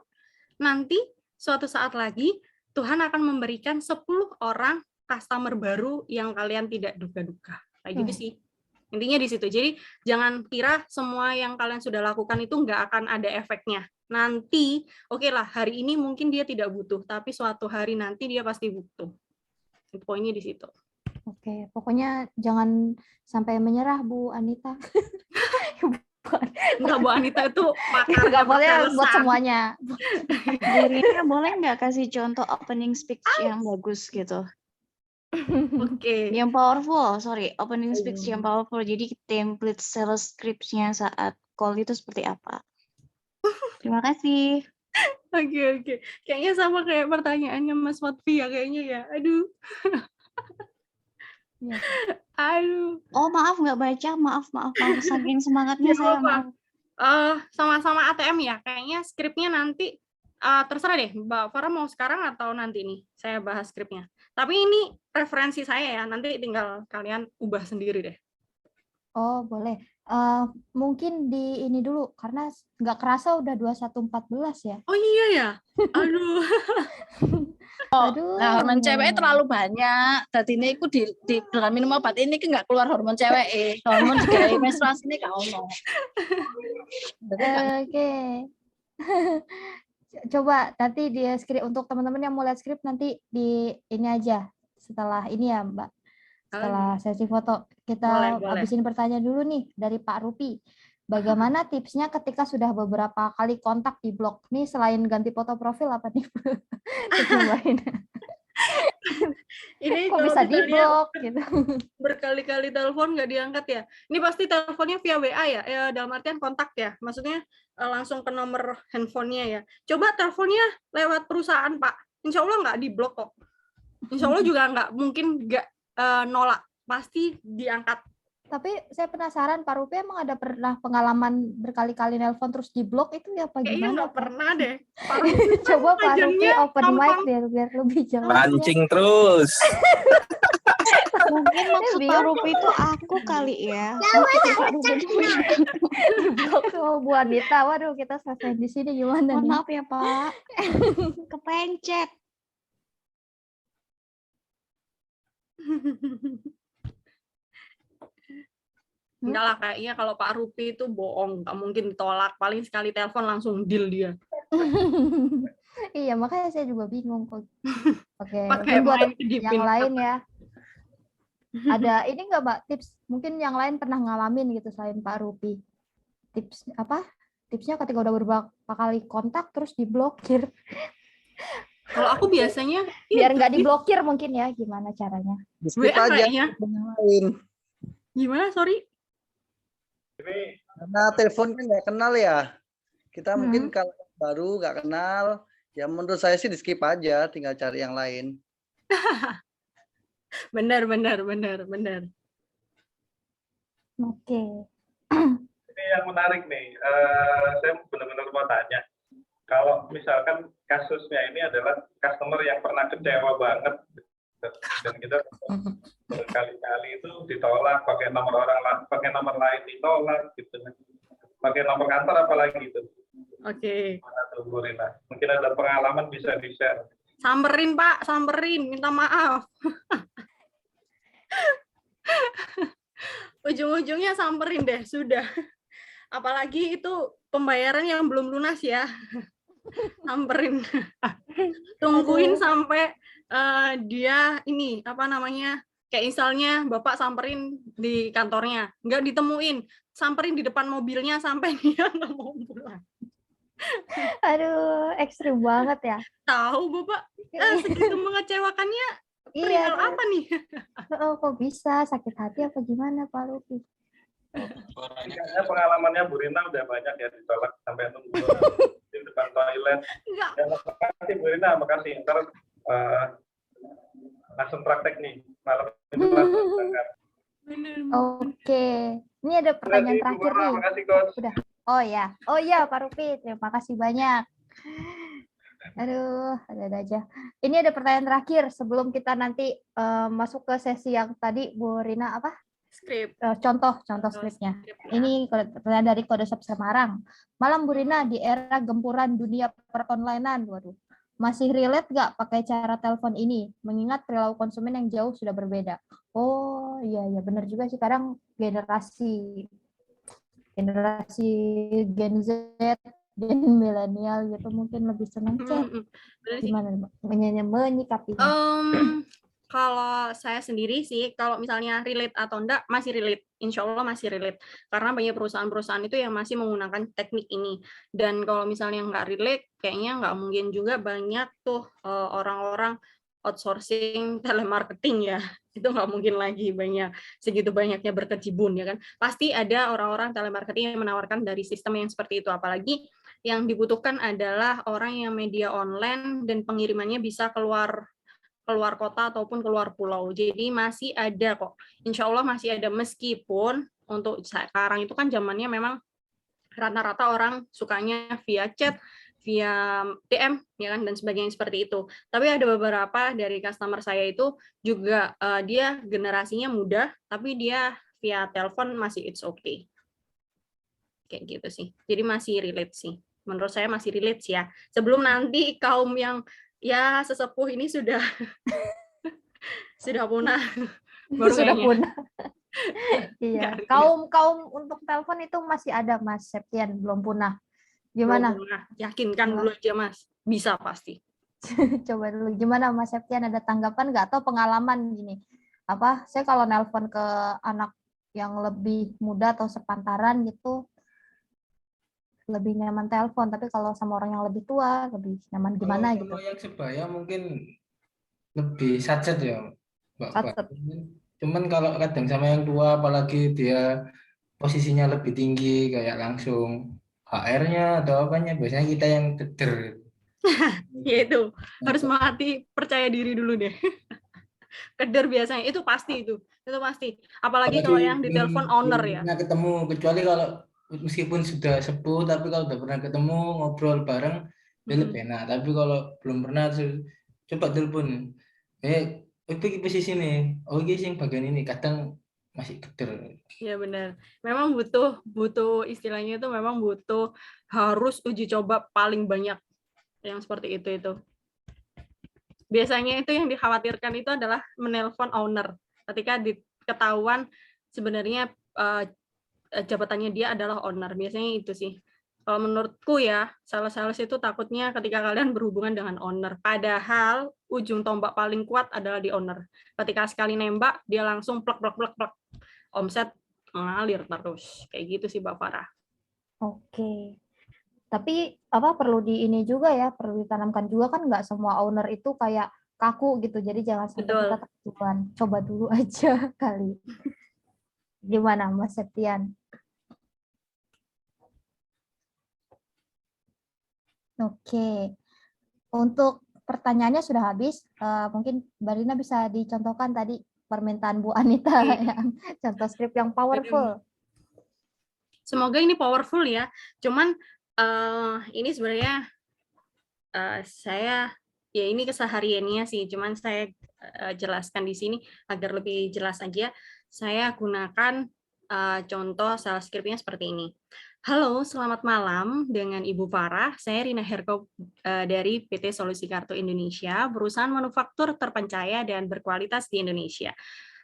nanti suatu saat lagi Tuhan akan memberikan 10 orang customer baru yang kalian tidak duga-duga. Kayak gitu sih. Intinya di situ. Jadi jangan kira semua yang kalian sudah lakukan itu nggak akan ada efeknya. Nanti, oke lah, hari ini mungkin dia tidak butuh, tapi suatu hari nanti dia pasti butuh. Poinnya di situ. Oke, pokoknya jangan sampai menyerah Bu Anita. Enggak, Bu Anita itu pakar. Enggak boleh buat semuanya. Bu Rina boleh nggak kasih contoh opening speech yang bagus gitu? Oke. Yang powerful, opening speech yang powerful. Jadi template sales script-nya saat call itu seperti apa? Terima kasih. Oke. Kayaknya sama kayak pertanyaannya Mas Watfi ya kayaknya ya. Aduh. Oh maaf nggak baca, maaf. Saking semangatnya saya maaf. Sama-sama ATM ya. Kayaknya skripnya nanti terserah deh, Mbak Farah mau sekarang atau nanti nih saya bahas skripnya. Tapi ini referensi saya ya, nanti tinggal kalian ubah sendiri deh. Oh boleh. Mungkin di ini dulu karena nggak kerasa udah 21.14 ya. Oh iya ya. Aduh. Aduh. Nah, hormon cewek terlalu banyak. Dadine iku di dengan minum obat ini ki nggak keluar hormon cewek. Hormon digawe menstruasi ini gak ono. Oke. Coba nanti di skrip untuk teman-teman yang mau lihat skrip nanti di ini aja setelah ini ya Mbak. Setelah sesi foto kita Boleh. habisin pertanyaan dulu nih dari Pak Rupi. Bagaimana tipsnya ketika sudah beberapa kali kontak di blok? Nih selain ganti foto profil apa nih? Cobain. Ini Kok kalau bisa di misalnya blok gitu? berkali-kali telepon nggak diangkat ya. Ini pasti teleponnya via WA ya, dalam artian kontak ya. Maksudnya langsung ke nomor handphonenya ya. Coba teleponnya lewat perusahaan Pak. Insya Allah nggak di blok kok. Insya Allah juga nggak mungkin nggak nolak. Pasti diangkat. Tapi saya penasaran Pak Rupi emang ada pernah pengalaman berkali-kali nelpon terus di blok itu ya apa Kayaknya gimana? nggak Pak? pernah deh. Coba Pak Rupi Ngajarnya open mic gampang. deh biar lebih jelas. ya. Mancing terus. Mungkin maksud Pak Bingung. Rupi itu aku kali ya. Maksud Pak Rupi itu Di blok sama Bu Anita. Waduh, kita selesai di sini gimana mohon nih? maaf ya Pak. Kepencet. Enggak lah, kayaknya kalau Pak Rupi itu bohong, nggak mungkin ditolak. Paling sekali telepon langsung deal dia. Iya, makanya saya juga bingung kok. Oke, Pakai mungkin buat main kedipin. yang lain ya. Ada ini enggak Mbak tips? Mungkin yang lain pernah ngalamin gitu selain Pak Rupi. Tips apa? Tipsnya ketika udah beberapa kali kontak terus diblokir. Kalau aku biasanya Biar nggak diblokir mungkin ya, gimana caranya? Di-skip WA aja kayaknya. yang lain. Gimana? Sorry. Karena telepon kan nggak kenal ya. Kita mungkin kalau baru nggak kenal, ya menurut saya sih di-skip aja, tinggal cari yang lain. Benar. Oke. Ini yang menarik nih, saya benar-benar mau tanya. Kalau misalkan kasusnya ini adalah customer yang pernah kecewa banget, dan kita berkali-kali itu ditolak, pakai nomor lain ditolak, gitu. Pakai nomor kantor apalagi itu. Oke. Bu Rina, mungkin ada pengalaman bisa di-share. Samperin Pak, minta maaf. Ujung-ujungnya samperin deh, sudah. Apalagi itu pembayaran yang belum lunas ya. Samperin. Tungguin sampai dia ini, apa namanya, kayak misalnya Bapak samperin di kantornya, nggak ditemuin. Samperin di depan mobilnya sampai dia nggak mau pulang. Aduh, ekstrim banget ya. Tahu Bapak, segitu mengecewakannya. Perihal apa nih? Oh, kok bisa sakit hati apa gimana Pak Rupi? Kayaknya pengalamannya Bu Rina udah banyak ya ditolak sampai nunggu di depan toilet. Enggak. Ya, makasih Bu Rina, makasih. Ntar langsung praktek nih malam ini. Oke, ini ada pertanyaan terakhir nih. Makasih Coach. Udah. Oh ya Pak Rupi, terima kasih banyak. Aduh, ada aja. Ini ada pertanyaan terakhir sebelum kita nanti masuk ke sesi yang tadi Bu Rina apa? Skrip. Contoh skripnya. Ini pertanyaan dari Kode Shop Semarang. Malam Bu Rina, di era gempuran dunia peronlinean, waduh, masih relate nggak pakai cara telepon ini? Mengingat perilaku konsumen yang jauh sudah berbeda. Oh iya benar juga sih. Kadang generasi Gen Z dan milenial gitu mungkin lebih senang chat. Gimana menyikapinya? Kalau saya sendiri sih, kalau misalnya relate atau enggak, masih relate. Insya Allah masih relate. Karena banyak perusahaan-perusahaan itu yang masih menggunakan teknik ini. Dan kalau misalnya nggak relate, kayaknya nggak mungkin juga banyak tuh orang-orang outsourcing telemarketing ya. Itu nggak mungkin lagi segitu banyaknya berkecimpung ya kan. Pasti ada orang-orang telemarketing yang menawarkan dari sistem yang seperti itu. Apalagi yang dibutuhkan adalah orang yang media online dan pengirimannya bisa keluar kota ataupun keluar pulau. Jadi masih ada kok. Insya Allah masih ada, meskipun untuk sekarang itu kan zamannya memang rata-rata orang sukanya via chat, via DM, ya kan, dan sebagainya seperti itu. Tapi ada beberapa dari customer saya itu juga dia generasinya muda, tapi dia via telepon masih it's okay. Kayak gitu sih. Jadi masih relate sih. Menurut saya masih relate sih ya. Sebelum nanti kaum yang ya sesepuh ini sudah sudah punah. Baru Sudah kayaknya. punah. Iya, kaum untuk telepon itu masih ada Mas Septian, belum punah. Gimana? Belum punah. Yakinkan dulu aja Mas, bisa pasti. Coba dulu, gimana Mas Septian, ada tanggapan nggak atau pengalaman gini? Apa? Saya kalau nelpon ke anak yang lebih muda atau sepantaran gitu, lebih nyaman telepon. Tapi kalau sama orang yang lebih tua, lebih nyaman gimana gitu? Kalau yang sebaya mungkin lebih satset ya, Mbak. Cuman kalau kadang sama yang tua, apalagi dia posisinya lebih tinggi, kayak langsung HR-nya atau apanya, biasanya kita yang keder. Ya itu, harus melatih percaya diri dulu deh. Keder biasanya, itu pasti itu pasti. Apalagi kalau yang ditelepon owner ya. Pernah ketemu, kecuali kalau meskipun sudah sepuh, tapi kalau udah pernah ketemu, ngobrol bareng, lebih enak. Tapi kalau belum pernah, coba telepon. Itu posisi nih, oh ini yang bagian ini, kadang masih keder. Ya benar. Memang butuh istilahnya itu memang butuh harus uji coba paling banyak yang seperti itu. Biasanya itu yang dikhawatirkan itu adalah menelpon owner ketika diketahuan sebenarnya jabatannya dia adalah owner. Biasanya itu sih. Kalau menurutku ya, sales itu takutnya ketika kalian berhubungan dengan owner. Padahal ujung tombak paling kuat adalah di owner. Ketika sekali nembak, dia langsung plek. Omset mengalir terus. Kayak gitu sih Mbak Farah. Oke. Tapi perlu juga ya, perlu ditanamkan juga kan nggak semua owner itu kayak kaku gitu. Jadi jangan sampai kita tertuan. Coba dulu aja kali. Gimana Mas Septian? Oke, untuk pertanyaannya sudah habis. Mungkin Mbak Rina bisa dicontohkan tadi permintaan Bu Anita yang contoh skrip yang powerful. Semoga ini powerful ya. Cuman ini sebenarnya saya ya ini kesehariannya sih. Cuman saya jelaskan di sini agar lebih jelas aja. Saya gunakan contoh sales script-nya seperti ini. Halo, selamat malam dengan Ibu Farah. Saya Rina Herko dari PT Solusi Kartu Indonesia, perusahaan manufaktur terpercaya dan berkualitas di Indonesia.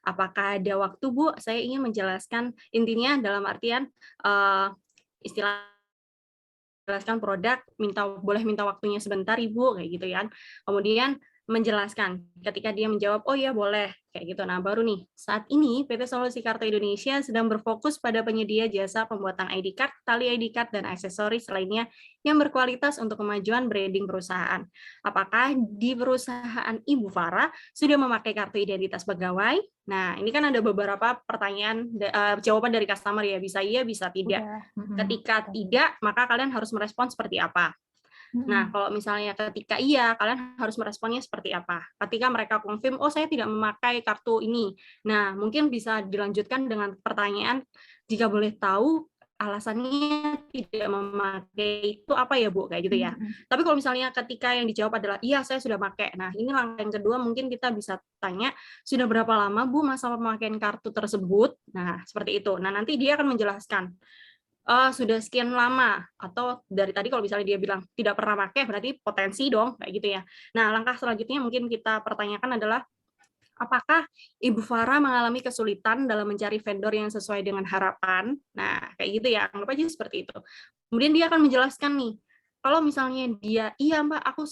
Apakah ada waktu, Bu? Saya ingin menjelaskan intinya dalam artian istilah jelaskan produk, boleh minta waktunya sebentar, Ibu, kayak gitu ya. Kemudian menjelaskan. Ketika dia menjawab, oh ya boleh, kayak gitu. Nah baru nih, saat ini PT Solusi Kartu Indonesia sedang berfokus pada penyedia jasa pembuatan ID card, tali ID card, dan aksesoris lainnya yang berkualitas untuk kemajuan branding perusahaan. Apakah di perusahaan Ibu Farah sudah memakai kartu identitas pegawai? Nah ini kan ada beberapa pertanyaan, jawaban dari customer ya, bisa iya, bisa tidak. Ketika tidak, maka kalian harus merespon seperti apa? Nah, kalau misalnya ketika iya, kalian harus meresponnya seperti apa? Ketika mereka confirm, oh saya tidak memakai kartu ini. Nah, mungkin bisa dilanjutkan dengan pertanyaan, jika boleh tahu alasannya tidak memakai itu apa ya Bu? Kayak gitu ya. Tapi kalau misalnya ketika yang dijawab adalah, iya saya sudah pakai. Nah, ini langkah yang kedua mungkin kita bisa tanya, sudah berapa lama Bu masa pemakaian kartu tersebut? Nah, seperti itu. Nah, nanti dia akan menjelaskan. Sudah sekian lama, atau dari tadi kalau misalnya dia bilang tidak pernah pakai, berarti potensi dong, kayak gitu ya. Nah, langkah selanjutnya mungkin kita pertanyakan adalah, apakah Ibu Farah mengalami kesulitan dalam mencari vendor yang sesuai dengan harapan? Nah, kayak gitu ya, anggap aja seperti itu. Kemudian dia akan menjelaskan nih, kalau misalnya dia, iya Mbak, aku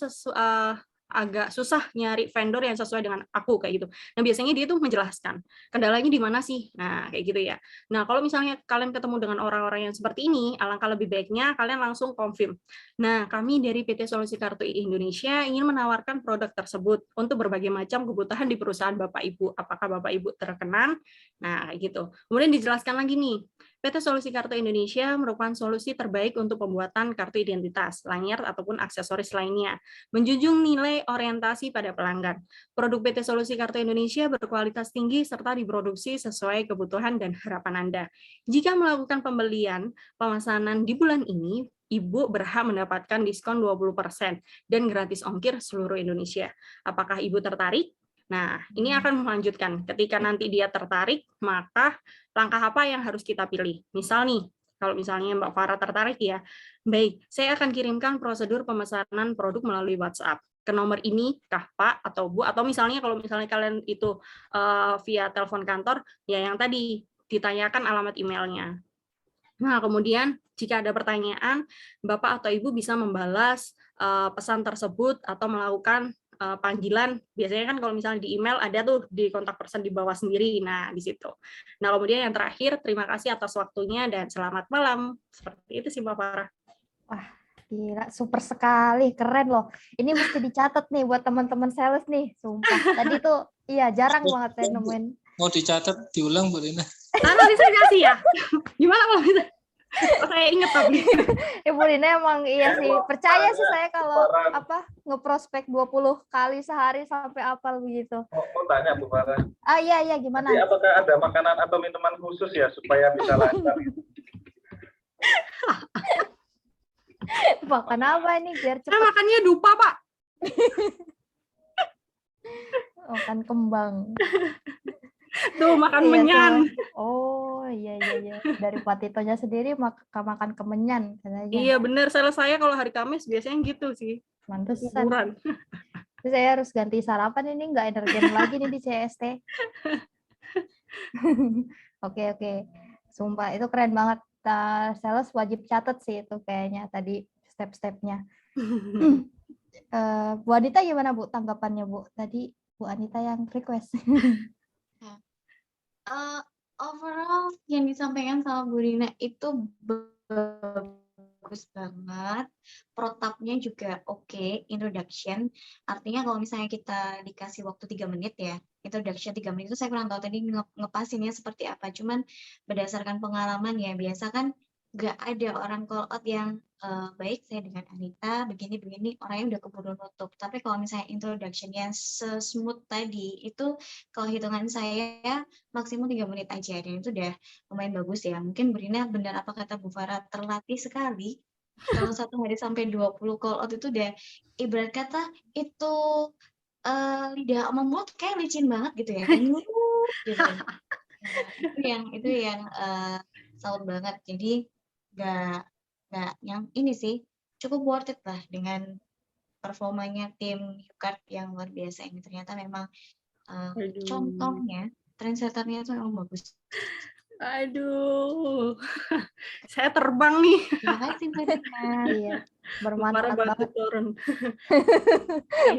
agak susah nyari vendor yang sesuai dengan aku kayak gitu. Nah, biasanya dia tuh menjelaskan kendalanya di mana sih. Nah, kayak gitu ya. Nah, kalau misalnya kalian ketemu dengan orang-orang yang seperti ini, alangkah lebih baiknya kalian langsung confirm. Nah, kami dari PT Solusi Kartu Indonesia ingin menawarkan produk tersebut untuk berbagai macam kebutuhan di perusahaan Bapak Ibu. Apakah Bapak Ibu terkenan? Nah, kayak gitu. Kemudian dijelaskan lagi nih, PT Solusi Kartu Indonesia merupakan solusi terbaik untuk pembuatan kartu identitas, lanyard ataupun aksesoris lainnya. Menjunjung nilai orientasi pada pelanggan. Produk PT Solusi Kartu Indonesia berkualitas tinggi serta diproduksi sesuai kebutuhan dan harapan Anda. Jika melakukan pembelian pemesanan di bulan ini, Ibu berhak mendapatkan diskon 20% dan gratis ongkir seluruh Indonesia. Apakah Ibu tertarik? Nah, ini akan melanjutkan. Ketika nanti dia tertarik, maka langkah apa yang harus kita pilih? Misal nih, kalau misalnya Mbak Farah tertarik ya, baik, saya akan kirimkan prosedur pemesanan produk melalui WhatsApp. ke nomor ini kah Pak atau Bu, atau misalnya kalau misalnya kalian itu via telepon kantor, ya yang tadi ditanyakan alamat emailnya. Nah, kemudian jika ada pertanyaan, Bapak atau Ibu bisa membalas pesan tersebut atau melakukan panggilan. Biasanya kan kalau misalnya di email ada tuh di kontak person di bawah sendiri. Nah, di situ. Nah, kemudian yang terakhir, terima kasih atas waktunya dan selamat malam. Seperti itu sih, Mbak Farah. Wah, gila, super sekali, keren loh. Ini mesti dicatat nih buat teman-teman sales nih, sumpah. Tadi tuh, iya jarang banget saya nemuin. Mau dicatat, diulang Bu Rina. Nanti saya kasih ya. Gimana kalau bisa? Saya ingat tapi. Ibu Rina emang iya sih, percaya sih saya kalau ngeprospek 20 kali sehari sampai apal begitu. Mau tanya Bu Farah. Iya gimana? Jadi apakah ada makanan atau minuman khusus ya supaya bisa lancar? Makan apa ini biar cepat? Makannya dupa, Pak. Makan kembang. Tuh makan menyan. Oh iya. Dari Pak Titonya sendiri makan kemenyan katanya. Iya benar, saya kalau hari Kamis biasanya gitu sih. Mantesan. Terus saya harus ganti sarapan ini, nggak energen lagi nih di CST. Oke. Sumpah itu keren banget. Sales wajib catat sih itu kayaknya tadi step-stepnya. Bu Anita gimana Bu tanggapannya Bu? Tadi Bu Anita yang request. Overall yang disampaikan sama Bu Rina itu bagus banget, protapnya juga oke, introduction. Artinya kalau misalnya kita dikasih waktu 3 menit ya, introduction 3 menit itu saya kurang tahu tadi ngepasinnya seperti apa. Cuman berdasarkan pengalaman ya, biasa kan nggak ada orang call out yang baik saya dengan Anita begini orangnya udah keburu nutup. Tapi kalau misalnya introduction yang smooth tadi itu kalau hitungan saya maksimum 3 menit aja dan itu udah lumayan bagus ya. Mungkin Brina benar apa kata Bu Farah, terlatih sekali. Kalau 1 hari sampai 20 call out itu udah ibarat kata itu lidah sama mulut kayak licin banget gitu ya. Gitu. Nah, itu yang salut banget. Jadi nggak yang ini sih cukup worth it lah dengan performanya tim Yukart yang luar biasa ini. Ternyata memang contohnya trendsetternya itu memang bagus. Aduh, saya terbang nih. Terima kasih banyak. Iya, bermanfaat banget. Turun.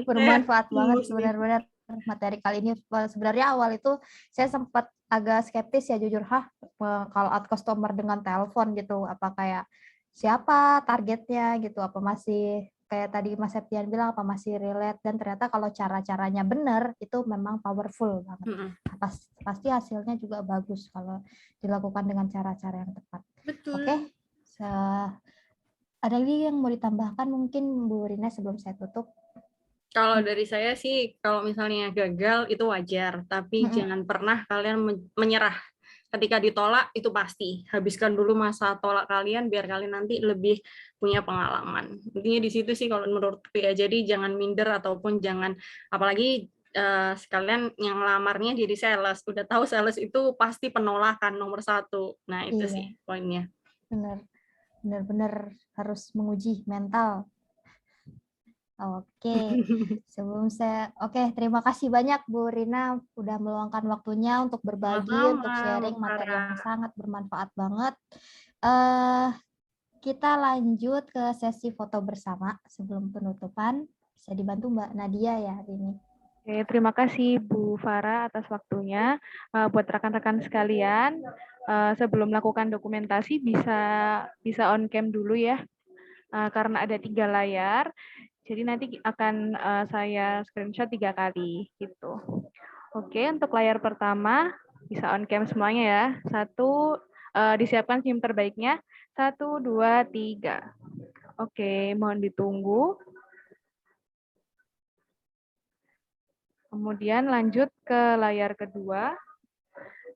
Bermanfaat banget benar-benar materi kali ini. Sebenarnya awal itu saya sempat agak skeptis ya jujur, kalau out customer dengan telepon gitu, apa kayak siapa targetnya gitu, apa masih kayak tadi Mas Septian bilang apa masih relate, dan ternyata kalau cara-caranya benar itu memang powerful banget. Pasti hasilnya juga bagus kalau dilakukan dengan cara-cara yang tepat. Betul. Oke. Ada lagi yang mau ditambahkan mungkin Bu Rina sebelum saya tutup? Kalau dari saya sih, kalau misalnya gagal itu wajar, tapi jangan pernah kalian menyerah. Ketika ditolak itu pasti. Habiskan dulu masa tolak kalian biar kalian nanti lebih punya pengalaman. Intinya di situ sih kalau menurutku ya. Jadi jangan minder ataupun jangan, apalagi sekalian yang lamarnya jadi sales. Udah tahu sales itu pasti penolakan nomor 1. Nah itu sih poinnya. Benar-benar harus menguji mental. Oke, terima kasih banyak Bu Rina udah meluangkan waktunya untuk berbagi, untuk sharing materi yang sangat bermanfaat banget. Kita lanjut ke sesi foto bersama sebelum penutupan. Bisa dibantu Mbak Nadia ya hari ini. Oke, terima kasih Bu Farah atas waktunya. Buat rekan-rekan sekalian, sebelum melakukan dokumentasi bisa on cam dulu ya, karena ada 3 layar. Jadi nanti akan saya screenshot 3 kali gitu. Oke, untuk layar pertama bisa on cam semuanya ya. 1, disiapkan senyum terbaiknya. 1, 2, 3. Oke, mohon ditunggu. Kemudian lanjut ke layar kedua.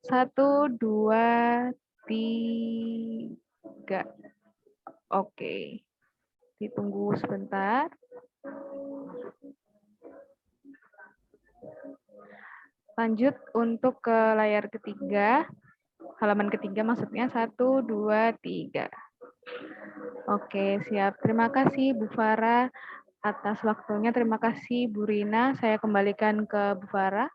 1, 2, 3. Oke. Ditunggu sebentar. Lanjut untuk ke layar ketiga, halaman ketiga maksudnya. 1, 2, 3. Oke, siap. Terima kasih Bu Farah. atas waktunya. Terima kasih Bu Rina. Saya kembalikan ke Bu Farah.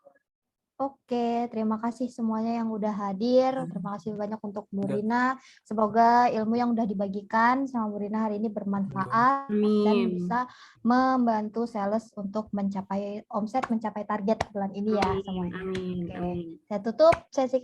Oke, terima kasih semuanya yang udah hadir. Terima kasih banyak untuk Bu Rina. Semoga ilmu yang udah dibagikan sama Bu Rina hari ini bermanfaat dan bisa membantu sales untuk mencapai omset, mencapai target bulan ini ya semuanya. Oke, saya tutup sesi